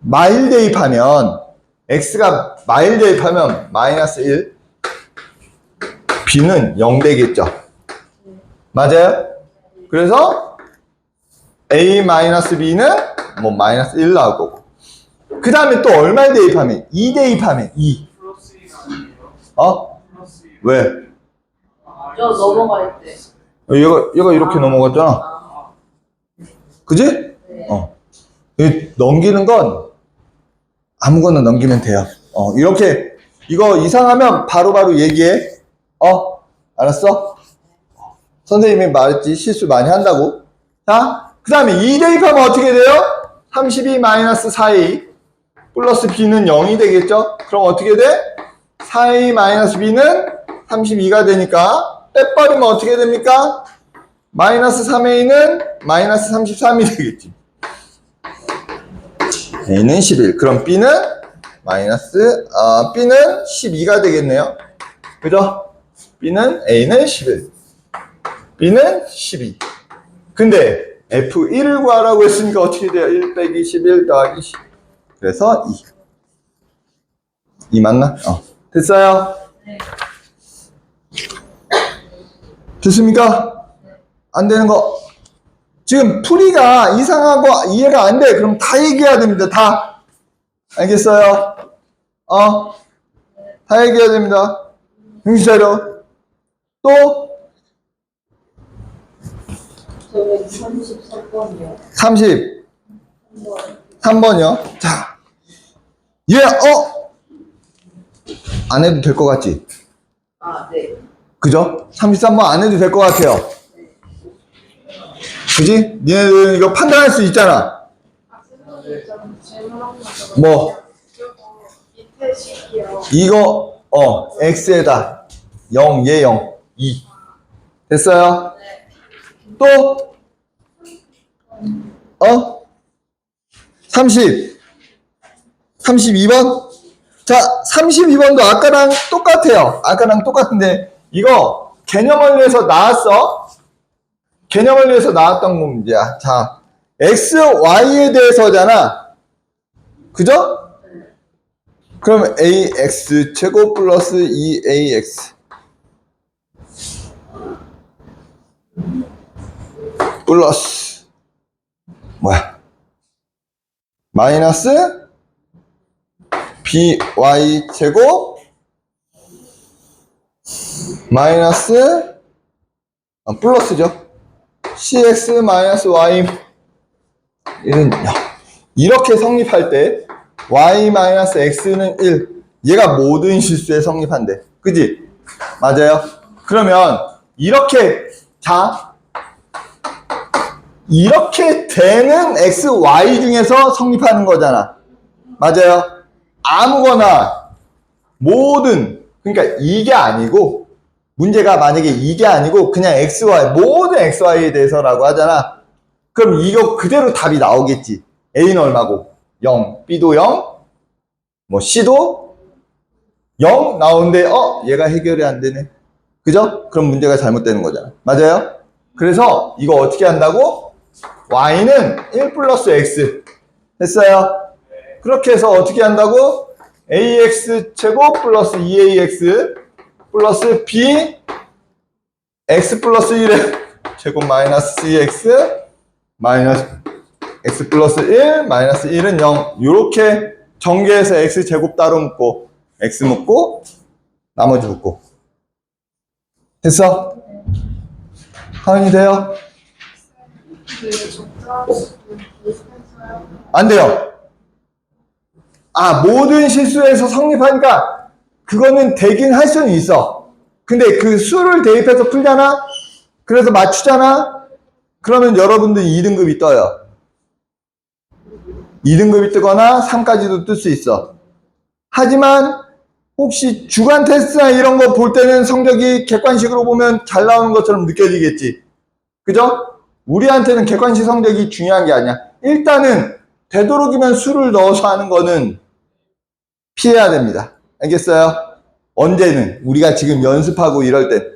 마일 대입하면 x가 마일 대입하면 마이너스 1, b는 0 되겠죠. 맞아요? 그래서 a 마이너스 b는 뭐 마이너스 1 나올 거고. 그 다음에 또 얼마 대입하면? 2 대입하면 2. 플러스 1 아니에요? 플러스 1. 왜? 저 넘어갈 때. 얘가 이렇게 넘어갔잖아. 그지? 네. 이 넘기는 건 아무거나 넘기면 돼요. 이렇게 이거 이상하면 바로바로 얘기해. 알았어? 선생님이 말했지 실수 많이 한다고. 자, 그 다음에 2 대입하면 어떻게 돼요? 32 마이너스 4a 플러스 b는 0이 되겠죠? 그럼 어떻게 돼? 4a 마이너스 b는 32가 되니까 빼버리면 어떻게 됩니까? 마이너스 3a는 마이너스 33이 되겠지. a는 11. 그럼 b는 b는 12가 되겠네요. 그죠? a는 11. b는 12. 근데 f1을 구하라고 했으니까 어떻게 돼요? 1 빼기 11 더하기 10. 그래서 2. 2 맞나? 됐어요? 네. 됐습니까? 안 되는 거. 지금 풀이가 이상하고 이해가 안 돼. 그럼 다 얘기해야 됩니다. 다. 알겠어요? 다 얘기해야 됩니다. 정신 차려. 또? 저는 33번이요. 33번이요. 자. 안 해도 될 것 같지? 네. 그죠? 33번 안 해도 될 것 같아요. 그지? 니네들은 이거 판단할 수 있잖아. 뭐? 밑에 식이요. 이거, x에다 0, 얘 0, 2. 됐어요? 또? 32번? 자, 32번도 아까랑 똑같아요. 아까랑 똑같은데, 이거 개념 원리에서 나왔어. 개념 원리에서 나왔던 문제야. 자, x, y에 대해서잖아. 그죠? 그럼 ax 제곱 플러스 2ax 플러스 뭐야? 마이너스 by 제곱 마이너스 플러스죠. cx 마이너스 y 이렇게 성립할 때 y 마이너스 x는 1. 얘가 모든 실수에 성립한대. 그지? 맞아요? 그러면 이렇게 이렇게 되는 x, y 중에서 성립하는 거잖아. 맞아요? 아무거나 모든, 그러니까 이게 아니고, 문제가 만약에 이게 아니고 그냥 x, y, 모든 x, y에 대해서라고 하잖아. 그럼 이거 그대로 답이 나오겠지. a는 얼마고? 0, b도 0, 뭐 c도 0 나오는데 얘가 해결이 안 되네. 그죠? 그럼 문제가 잘못되는 거잖아. 맞아요? 그래서 이거 어떻게 한다고? y는 1 플러스 x. 됐어요? 그렇게 해서 어떻게 한다고? ax 제곱 플러스 2ax 플러스 b x 플러스 1의 제곱 마이너스 cx 마이너스 x 플러스 1 마이너스 1은 0. 이렇게 전개해서 x 제곱 따로 묶고 x 묶고 나머지 묶고. 됐어? 하은이 돼요? 그 적당히 비슷해서요. 안 돼요. 아, 모든 실수에서 성립하니까 그거는 되긴 할 수는 있어. 근데 그 수를 대입해서 풀잖아? 그래서 맞추잖아? 그러면 여러분들 2등급이 떠요. 2등급이 뜨거나 3까지도 뜰 수 있어. 하지만 혹시 주간 테스트나 이런 거 볼 때는 성적이 객관식으로 보면 잘 나오는 것처럼 느껴지겠지. 그죠? 우리한테는 객관식 성적이 중요한 게 아니야. 일단은 되도록이면 수를 넣어서 하는 거는 피해야 됩니다. 알겠어요? 언제는 우리가 지금 연습하고 이럴 때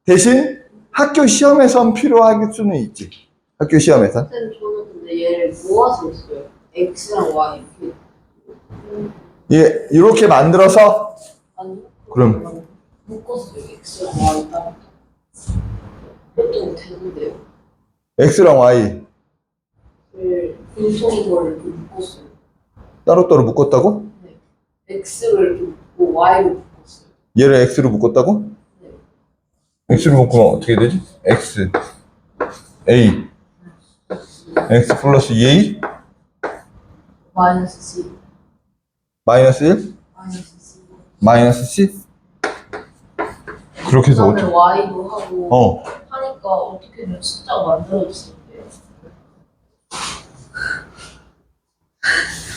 대신 학교 시험에선 필요할 수는 있지. 학교 시험에선. 선생님 저는 근데 얘를 모아서 했어요. X랑 Y 이렇게. 예, 이렇게 만들어서 아니. 그럼. 묶었어요. X랑 Y 따로. 그것도 되는데요. X랑 Y 그 공통인 거를 좀 묶었어요. 따로따로 묶었다고? 네. X를 좀 묶고 Y를 묶었어요. 얘를 X로 묶었다고? 네. X로 묶으면 어떻게 되지? X A X 플러스 2A 마이너스 C. 마이너스 1 마이너스 C. 마이너스 C 그렇게 해서 그다음에 어떻게 Y도 하고 어 하니까 어떻게든 숫자가 만들어지는데요.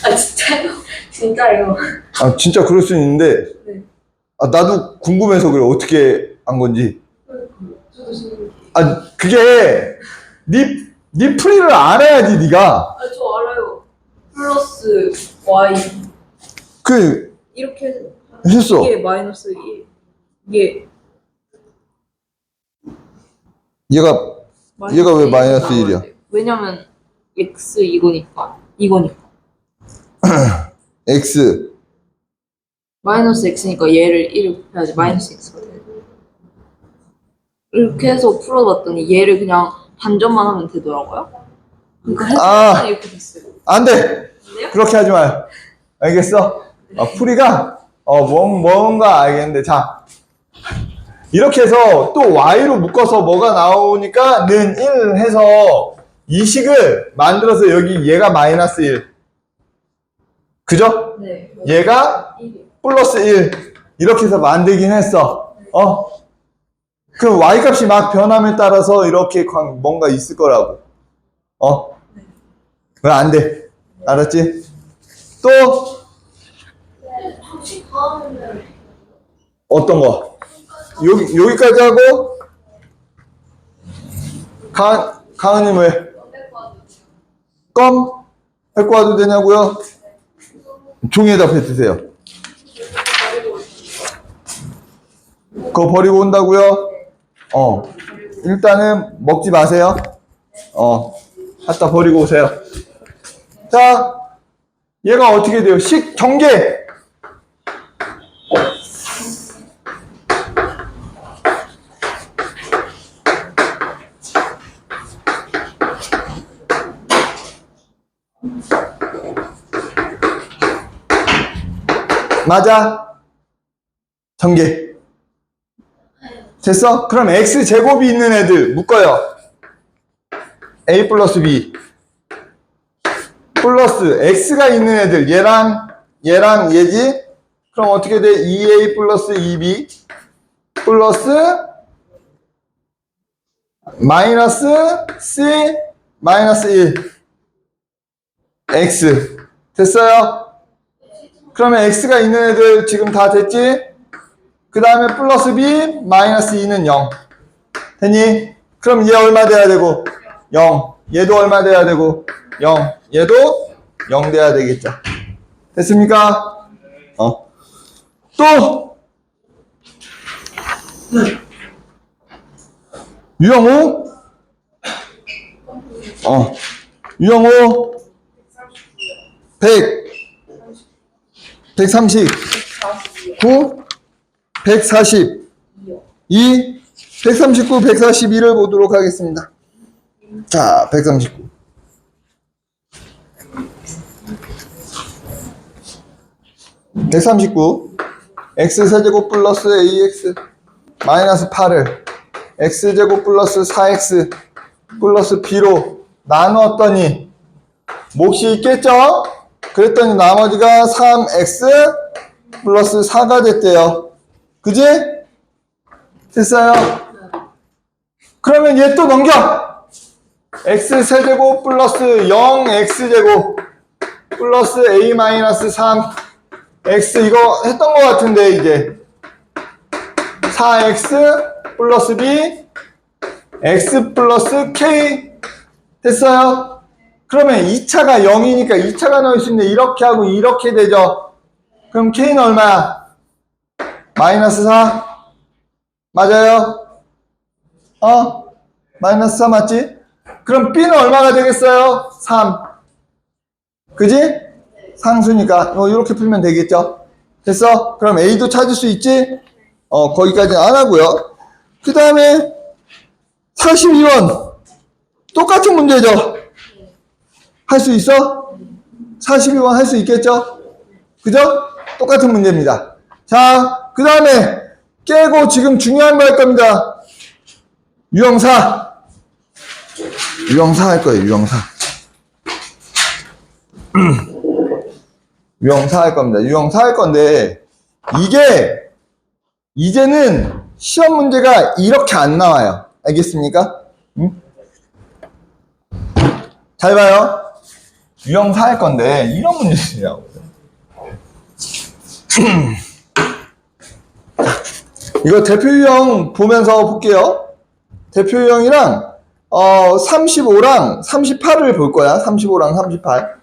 아 진짜요? 진짜요? 아, 진짜 그럴 수 있는데 네. 아, 나도 궁금해서 그래. 어떻게 한 건지. 저도 신기해요. 아, 그게 네 풀이를 알아야지 네가. 저 알아요. 플러스 Y 그 이렇게 했어. 이게 마이너스 1 이게 얘가 왜 마이너스 1이야? 왜냐면 X 이거니까 X 마이너스 X니까 얘를 1을 곱해야지 마이너스 X가 돼. 이렇게 해서 풀어봤더니 얘를 그냥 반전만 하면 되더라고요. 그러니까 해서 이렇게 됐어요. 안 돼. 근데요? 그렇게 하지 마요. 알겠어? 풀이가 뭔가 알겠는데 자 이렇게 해서 또 y로 묶어서 뭐가 나오니까 는 1 해서 이 식을 만들어서 여기 얘가 마이너스 1 그죠? 네. 얘가 1이요. 플러스 1 이렇게 해서 만들긴 했어. 그 y 값이 막 변함에 따라서 이렇게 뭔가 있을 거라고. 그건 안 돼. 알았지? 또 혹시 다음에는 어떤 거? 여기까지 하고 가은님 왜? 껌? 할 거 와도 되냐고요? 종이에다 뱉으세요. 그거 버리고 온다고요? 일단은 먹지 마세요. 갖다 버리고 오세요. 자, 얘가 어떻게 돼요? 식 전개. 맞아? 전개. 됐어? 그럼 x제곱이 있는 애들 묶어요. a 플러스 b 플러스 x가 있는 애들 얘랑 얘지? 그럼 어떻게 돼? 2a 플러스 2b 플러스 마이너스 c 마이너스 1 x 됐어요? 그러면 x가 있는 애들 지금 다 됐지? 그 다음에 플러스 b 마이너스 2는 0 됐니? 그럼 얘 얼마 돼야 되고 0 얘도 얼마 돼야 되고 0 얘도 0 돼야 되겠죠. 됐습니까? 또 유형 5? 유형 5 100 139 142 139 142를 보도록 하겠습니다. 자, 139 139 x세제곱 플러스 ax 마이너스 8을 x제곱 플러스 4x 플러스 b로 나누었더니 몫이 있겠죠? 그랬더니 나머지가 3x 플러스 4가 됐대요. 그지? 됐어요? 그러면 얘 또 넘겨! x세제곱 플러스 0x제곱 플러스 a 마이너스 3 x 이거 했던 것 같은데 이제 4x 플러스 b x 플러스 k 됐어요? 그러면 2차가 0이니까 2차가 넣을 수 있는데 이렇게 하고 이렇게 되죠? 그럼 k는 얼마야? 마이너스 4 맞아요? 마이너스 4 맞지? 그럼 b는 얼마가 되겠어요? 3 그지? 상수니까 이렇게 풀면 되겠죠? 됐어? 그럼 a도 찾을 수 있지? 거기까지는 안 하고요. 그 다음에 42번 똑같은 문제죠? 할 수 있어? 42번 할 수 있겠죠? 그죠? 똑같은 문제입니다. 자, 그 다음에 깨고 지금 중요한 거 할 겁니다. 유형사 할 거예요. 유형사 유형사 할 겁니다. 유형사 할 건데 이게 이제는 시험 문제가 이렇게 안 나와요. 알겠습니까? 응? 잘 봐요. 유형사 할 건데 이런 문제들이라고. 이거 대표 유형 보면서 볼게요. 대표 유형이랑 35랑 38을 볼 거야. 35랑 38.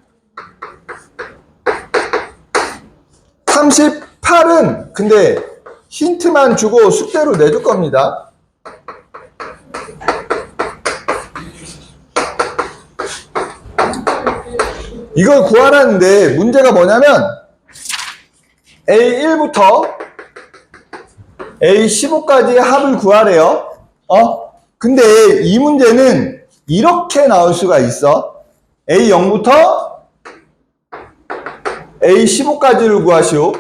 38은 근데 힌트만 주고 숙제로 내줄 겁니다. 이걸 구하라는데 문제가 뭐냐면 A1부터 A15까지의 합을 구하래요. 근데 이 문제는 이렇게 나올 수가 있어. A0부터 A15까지를 구하시오.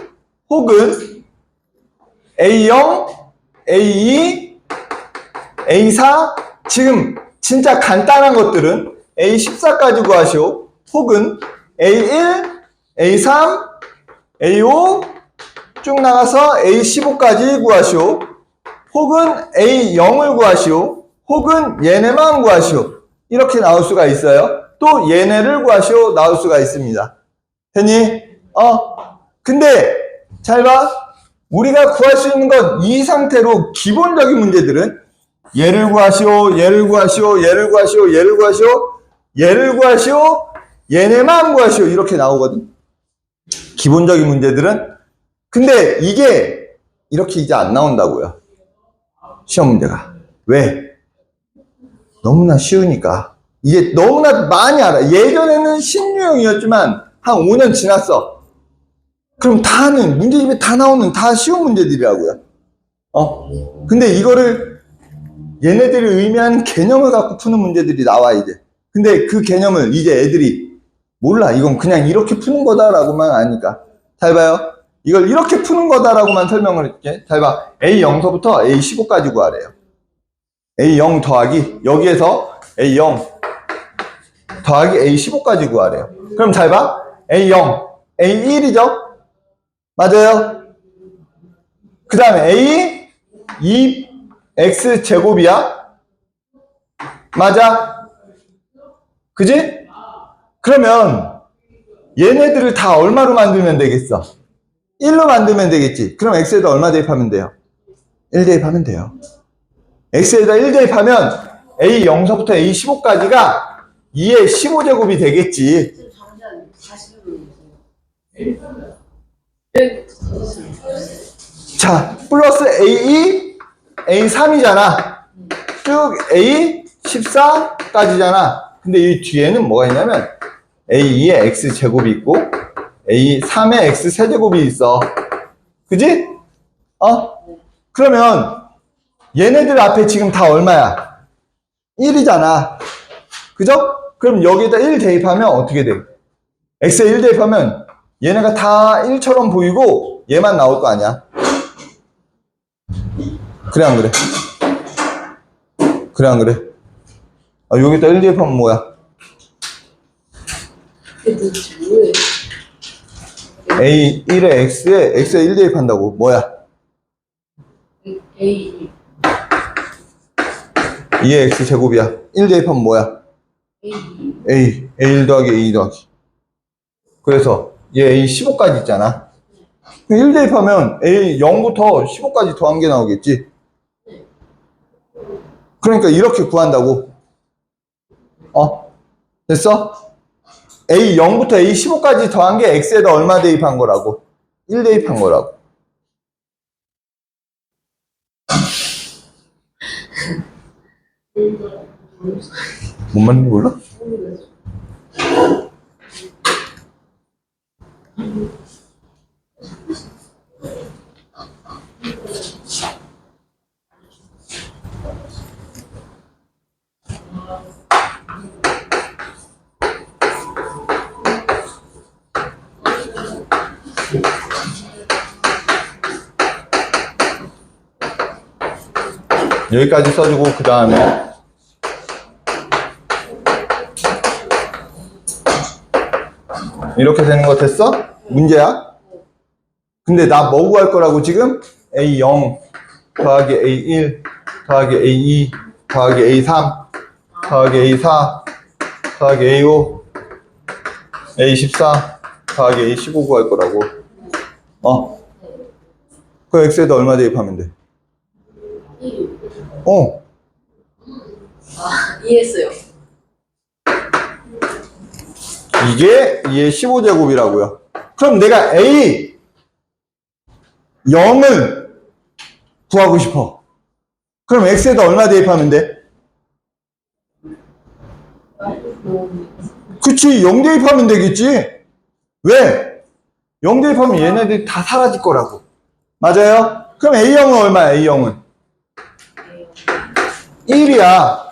혹은 A0, A2, A4 지금 진짜 간단한 것들은 A14까지 구하시오. 혹은 A1, A3, A5 쭉 나가서 A15까지 구하시오. 혹은 A0을 구하시오. 혹은 얘네만 구하시오. 이렇게 나올 수가 있어요. 또 얘네를 구하시오. 나올 수가 있습니다. 됐니? 근데 잘 봐. 우리가 구할 수 있는 건 이 상태로 기본적인 문제들은 얘를 구하시오. 얘를 구하시오. 얘를 구하시오. 얘를 구하시오. 얘를 구하시오. 얘네만 구하시오. 이렇게 나오거든. 기본적인 문제들은. 근데 이게 이렇게 이제 안 나온다고요. 시험 문제가. 왜? 너무나 쉬우니까. 이게 너무나 많이 알아. 예전에는 신유형이었지만 한 5년 지났어. 그럼 다 하는, 문제집에 다 나오는 다 쉬운 문제들이라고요. 근데 이거를 얘네들이 의미하는 개념을 갖고 푸는 문제들이 나와, 이제. 근데 그 개념을 이제 애들이 몰라. 이건 그냥 이렇게 푸는 거다라고만 아니까. 잘 봐요. 이걸 이렇게 푸는 거다라고만 설명을 할게. 잘 봐. A0서부터 A15까지 구하래요. A0 더하기, 여기에서 A0 더하기 A15까지 구하래요. 그럼 잘 봐. A0, A1이죠? 맞아요? 그 다음에 A, 2X제곱이야? 맞아? 그지? 그러면 얘네들을 다 얼마로 만들면 되겠어? 1로 만들면 되겠지. 그럼 X에다 얼마 대입하면 돼요? 1 대입하면 돼요. X에다 1 대입하면 A0서부터 A15까지가 2의 15제곱이 되겠지. 자, 플러스 A2, A3이잖아. 쭉 A14까지잖아. 근데 이 뒤에는 뭐가 있냐면 A2의 X제곱이 있고 A3의 X세제곱이 있어. 그지? 그러면 얘네들 앞에 지금 다 얼마야? 1이잖아. 그죠? 그럼 여기에다 1 대입하면 어떻게 돼? X에 1 대입하면 얘네가 다 1처럼 보이고 얘만 나올 거 아니야. 그래 안 그래? 그래 안 그래? 여기다 1 대입하면 뭐야? A1에 X에 1 대입한다고 뭐야? A 2의 X제곱이야. 1 대입하면 뭐야? A1 더하기 A2 더하기. 그래서 얘 A15까지 있잖아. 1 대입하면 A0부터 15까지 더한 게 나오겠지. 그러니까 이렇게 구한다고. 됐어? A0부터 A15까지 더한 게 X에다 얼마 대입한 거라고? 1 대입한 거라고. 뭔 말인지 몰라? 여기까지 써주고 그 다음에 이렇게 되는 거 됐어? 문제야? 근데 나 뭐 구할 거라고 지금? A0 더하기 A1 더하기 A2 더하기 A3 더하기 A4 더하기 A5 A14 더하기 A15 구할 거라고. 그 X에다 얼마 대입하면 돼? 이해했어요. 이게 2의 15제곱이라고요. 그럼 내가 A 0을 구하고 싶어. 그럼 X에다 얼마 대입하면 돼? 그치, 0 대입하면 되겠지. 왜? 0 대입하면 얘네들이 다 사라질 거라고. 맞아요? 그럼 A0은 얼마야? A0은 1이야.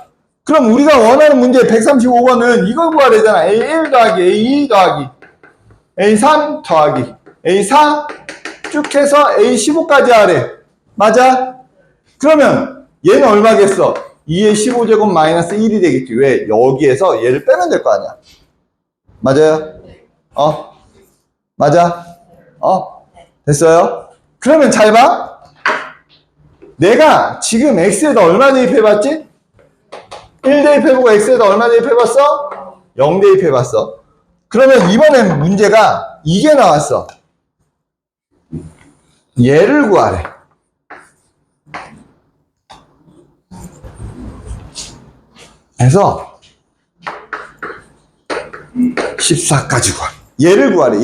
그럼 우리가 원하는 문제 135번은 이걸 구해야 되잖아. A1 더하기 A2 더하기 A3 더하기 A4 쭉 해서 A15까지 하래. 맞아? 그러면 얘는 얼마겠어? 2의 15제곱 마이너스 1이 되겠지. 왜? 여기에서 얘를 빼면 될 거 아니야. 맞아요? 맞아? 됐어요? 그러면 잘 봐. 내가 지금 X에다 얼마 대입해봤지? 1 대입해보고 X에다 얼마 대입해봤어? 0 대입해봤어. 그러면 이번엔 문제가 이게 나왔어. 얘를 구하래. 그래서 14까지 구하래. 얘를 구하래.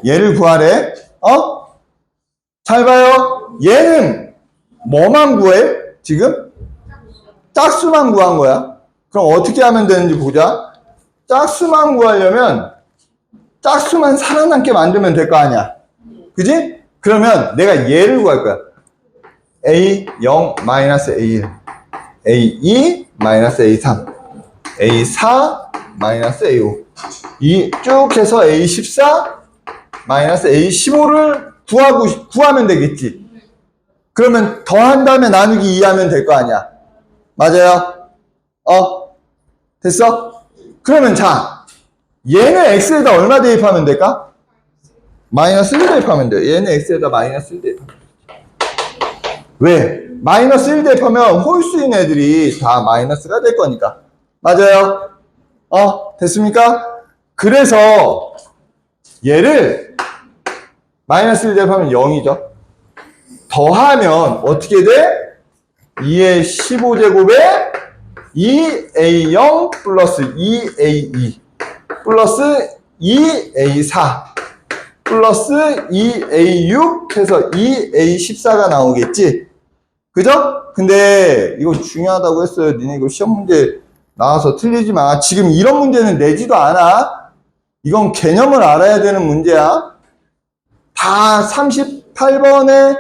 얘를 구하래. 잘 봐요. 얘는 뭐만 구해? 지금? 짝수만 구한 거야. 그럼 어떻게 하면 되는지 보자. 짝수만 구하려면 짝수만 살아남게 만들면 될 거 아니야. 그지? 그러면 내가 얘를 구할 거야. A0 마이너스 A1 A2 마이너스 A3 A4 마이너스 A5 이 쭉 해서 A14 마이너스 A15를 구하면 되겠지. 그러면 더한 다음에 나누기 2 하면 될 거 아니야. 맞아요? 됐어? 그러면 자, 얘는 X에다 얼마 대입하면 될까? 마이너스 1 대입하면 돼. 얘는 X에다 마이너스 1 대입하면 돼. 왜? 마이너스 1 대입하면 홀수인 애들이 다 마이너스가 될 거니까. 맞아요? 됐습니까? 그래서 얘를 마이너스 1 대입하면 0이죠. 더하면 어떻게 돼? 2의 15제곱에 2A0 플러스 2A2 플러스 2A4 플러스 2A6 해서 2A14가 나오겠지. 그죠? 근데 이거 중요하다고 했어요. 니네 이거 시험 문제 나와서 틀리지 마. 지금 이런 문제는 내지도 않아. 이건 개념을 알아야 되는 문제야. 다 38번에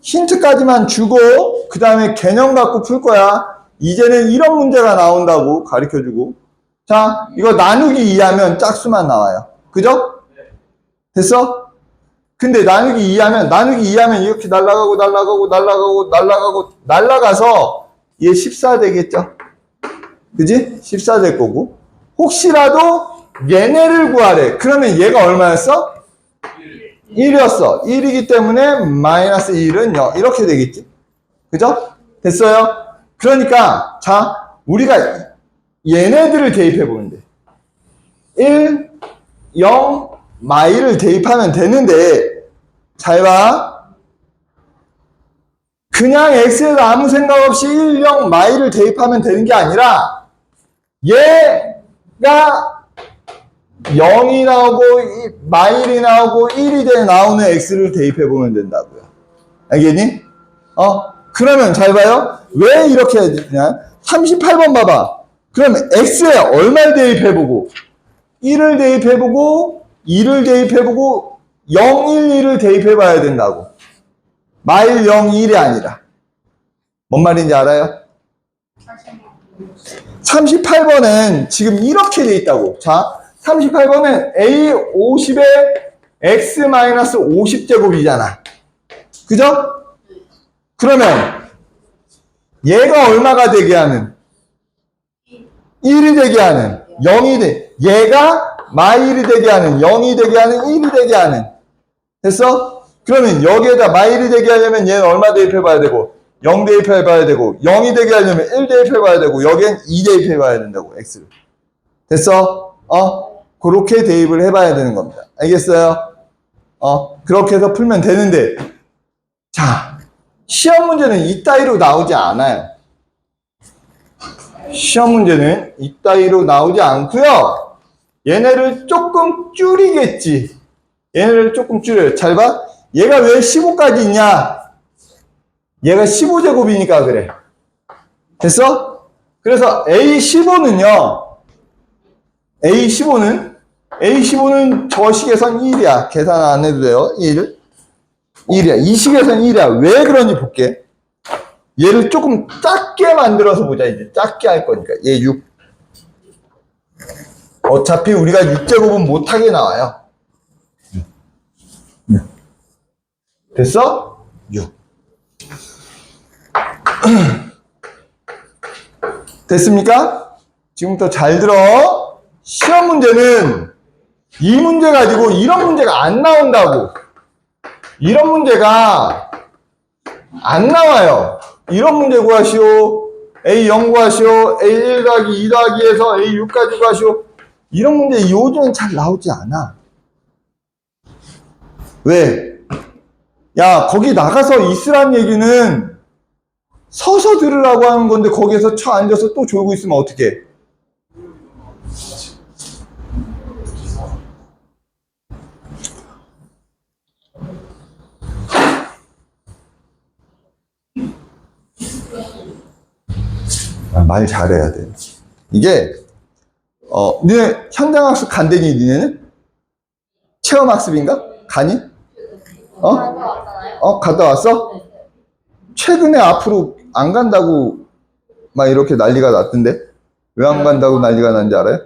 힌트까지만 주고 그 다음에 개념 갖고 풀 거야. 이제는 이런 문제가 나온다고 가르쳐주고. 자, 이거 나누기 2하면 짝수만 나와요. 그죠? 됐어? 근데 나누기 2하면 이렇게 날아가서 얘 14 되겠죠? 그지? 14 될 거고. 혹시라도 얘네를 구하래. 그러면 얘가 얼마였어? 1이었어. 1이기 때문에 마이너스 1은 0. 이렇게 되겠지? 그죠? 됐어요? 그러니까, 자, 우리가 얘네들을 대입해 보면 돼. 1, 0, 마이를 대입하면 되는데, 잘 봐. 그냥 x에서 아무 생각 없이 1, 0, 마이를 대입하면 되는 게 아니라, 얘가 0이 나오고, 마일이 나오고, 1이 나오는 x를 대입해 보면 된다고요. 알겠니? 그러면 잘 봐요. 왜 이렇게 해야 되냐? 38번 봐봐. 그러면 x에 얼마를 대입해보고 1을 대입해보고 2를 대입해보고 0, 1, 2를 대입해봐야 된다고. 마일 0, 1이 아니라. 뭔 말인지 알아요? 38번엔 지금 이렇게 돼 있다고. 자, 38번은 a 50에 x 마이너스 50제곱이잖아. 그죠? 그러면 얘가 얼마가 되게 하는? 1이 되게 하는, 0이 돼. 얘가 마일이 되게 하는, 0이 되게 하는, 1이 되게 하는. 됐어? 그러면 여기에다 마일이 되게 하려면 얘는 얼마 대입해봐야 되고, 0 대입해봐야 되고, 0이 되게 하려면 1 대입해봐야 되고, 여기엔 2 대입해봐야 된다고, x를. 됐어? 그렇게 대입을 해봐야 되는 겁니다. 알겠어요? 그렇게 해서 풀면 되는데, 자, 시험 문제는 이따위로 나오지 않아요. 시험 문제는 이따위로 나오지 않고요. 얘네를 조금 줄이겠지. 얘네를 조금 줄여요. 잘 봐. 얘가 왜 15까지 있냐? 얘가 15제곱이니까 그래. 됐어? 그래서 A15는 저 식에선 1이야. 계산 안 해도 돼요. 1이야. 이 식에선 1이야. 왜 그런지 볼게. 얘를 조금 작게 만들어서 보자. 이제 작게 할 거니까. 얘 6. 어차피 우리가 6제곱은 못하게 나와요. 됐어? 6. 됐습니까? 지금부터 잘 들어. 시험 문제는 이 문제 가지고 이런 문제가 안 나온다고. 이런 문제가 안 나와요. 이런 문제 구하시오. A0 구하시오. A1 더하기 2 더하기에서 A6까지 구하시오. 이런 문제 요즘엔 잘 나오지 않아. 왜? 야, 거기 나가서 있으란 얘기는 서서 들으라고 하는 건데 거기에서 쳐 앉아서 또 졸고 있으면 어떡해? 말 잘해야 돼. 이게 니네 현장학습 간대니 니네는? 체험학습인가? 가니? 갔다 왔어? 최근에 앞으로 안 간다고 막 이렇게 난리가 났던데? 왜 안 간다고 난리가 난지 알아요?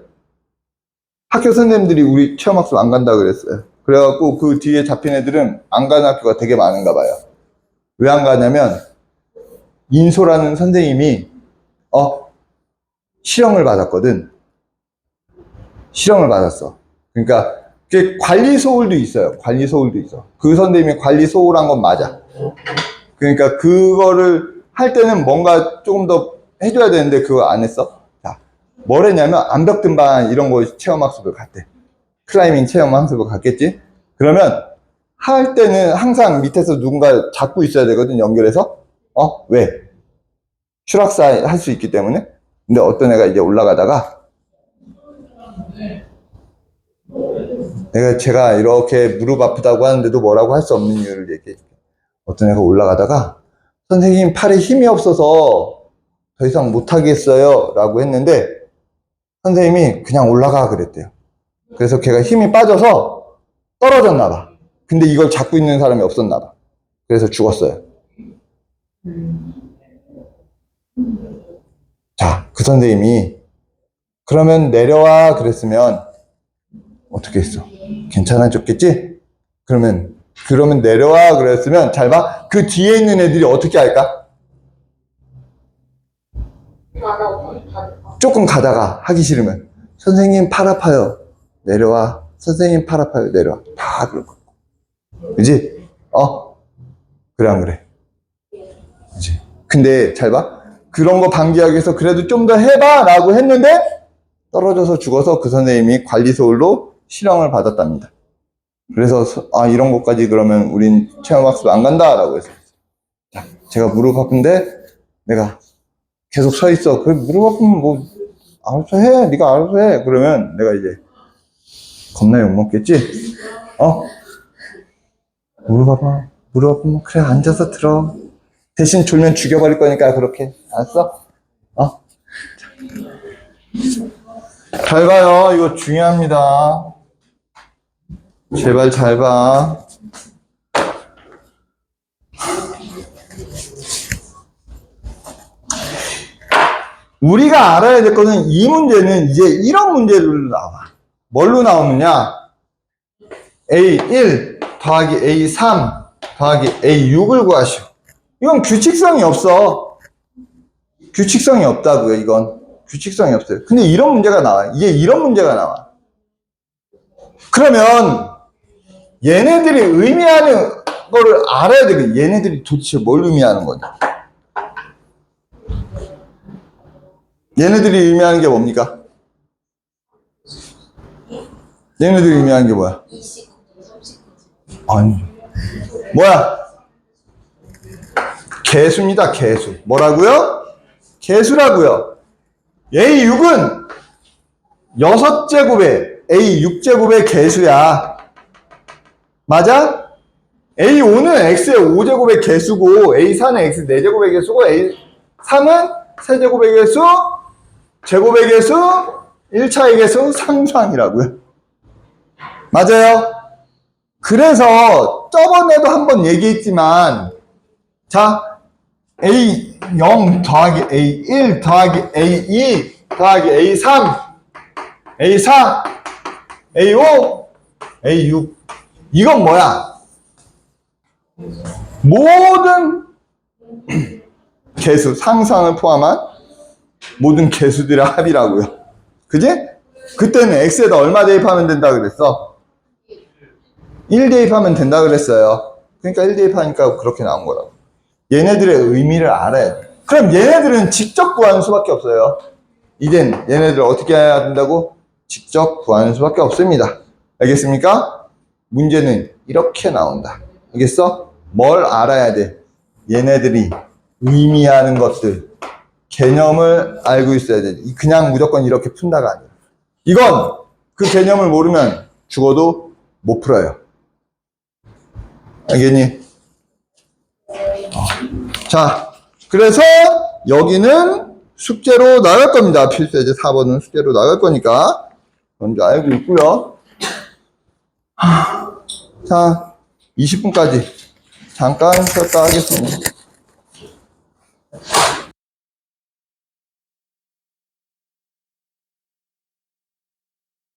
학교 선생님들이 우리 체험학습 안 간다고 그랬어요. 그래갖고 그 뒤에 잡힌 애들은 안 가는 학교가 되게 많은가 봐요. 왜 안 가냐면 인소라는 선생님이 실형을 받았거든. 실형을 받았어. 그러니까 관리 소홀도 있어요. 관리 소홀도 있어. 그 선생님이 관리 소홀한 건 맞아. 그러니까 그거를 할 때는 뭔가 조금 더 해줘야 되는데 그거 안 했어. 자, 뭘 했냐면 암벽 등반 이런 거 체험학습을 갔대. 클라이밍 체험학습을 갔겠지. 그러면 할 때는 항상 밑에서 누군가 잡고 있어야 되거든. 연결해서. 왜? 추락사 할 수 있기 때문에. 근데 어떤 애가 이제 올라가다가 제가 이렇게 무릎 아프다고 하는데도 뭐라고 할 수 없는 이유를 얘기해 줄게. 어떤 애가 올라가다가 선생님 팔에 힘이 없어서 더 이상 못하겠어요 라고 했는데 선생님이 그냥 올라가 그랬대요. 그래서 걔가 힘이 빠져서 떨어졌나 봐. 근데 이걸 잡고 있는 사람이 없었나 봐. 그래서 죽었어요. 자, 그 선생님이 그러면 내려와 그랬으면 어떻게 했어? 괜찮아졌겠지? 그러면 내려와 그랬으면 잘 봐. 그 뒤에 있는 애들이 어떻게 할까? 조금 가다가 하기 싫으면 선생님 팔 아파요. 내려와. 선생님 팔 아파요. 내려와. 다 그럴 거야. 그지? 그래 안 그래? 그지? 근데 잘 봐. 그런 거 방지하기 위해서 그래도 좀 더 해봐 라고 했는데 떨어져서 죽어서 그 선생님이 관리소홀로 실형을 받았답니다. 그래서 이런 것까지 그러면 우린 체험학습 안 간다 라고 해서 자, 제가 무릎 아픈데 내가 계속 서 있어. 그 무릎 아프면 뭐 알아서 해. 네가 알아서 해. 그러면 내가 이제 겁나 욕먹겠지? 무릎 아프면 그래 앉아서 들어. 대신 졸면 죽여버릴 거니까 그렇게. 알았어? 잘 봐요. 이거 중요합니다. 제발 잘 봐. 우리가 알아야 될 거는 이 문제는 이제 이런 문제로 나와. 뭘로 나오느냐? A1 더하기 A3 더하기 A6을 구하시오. 이건 규칙성이 없어. 규칙성이 없다고요, 이건. 규칙성이 없어요. 근데 이런 문제가 나와. 이게 이런 문제가 나와. 그러면 얘네들이 의미하는 거를 알아야 되겠 얘네들이 도대체 뭘 의미하는 거냐? 얘네들이 의미하는 게 뭡니까? 얘네들이 의미하는 게 뭐야? 29, 39. 아니, 뭐야? 개수입니다, 개수. 뭐라고요? 개수라고요. A6은 6제곱의 A6제곱의 개수야. 맞아? A5는 X의 5제곱의 개수고 A4는 X 4제곱의 개수고 A3은 세제곱의 개수, 제곱의 개수, 1차의 개수 상수항이라고요. 맞아요? 그래서 저번에도 한번 얘기했지만 자, A0 더하기 A1 더하기 A2 더하기 A3 A4 A5 A6 이건 뭐야? 모든 개수, 상수항을 포함한 모든 개수들의 합이라고요. 그지? 그때는 X에다 얼마 대입하면 된다 그랬어? 1 대입하면 된다 그랬어요. 그러니까 1 대입하니까 그렇게 나온 거라고. 얘네들의 의미를 알아야 돼. 그럼 얘네들은 직접 구하는 수밖에 없어요. 이젠 얘네들 어떻게 해야 된다고? 직접 구하는 수밖에 없습니다. 알겠습니까? 문제는 이렇게 나온다. 알겠어? 뭘 알아야 돼? 얘네들이 의미하는 것들, 개념을 알고 있어야 돼. 그냥 무조건 이렇게 푼다가 아니야. 이건 그 개념을 모르면 죽어도 못 풀어요. 알겠니? 자, 그래서 여기는 숙제로 나갈 겁니다. 필수예제 4번은 숙제로 나갈 거니까 먼저 알고 있고요. 자, 20분까지 잠깐 쉬었다 하겠습니다.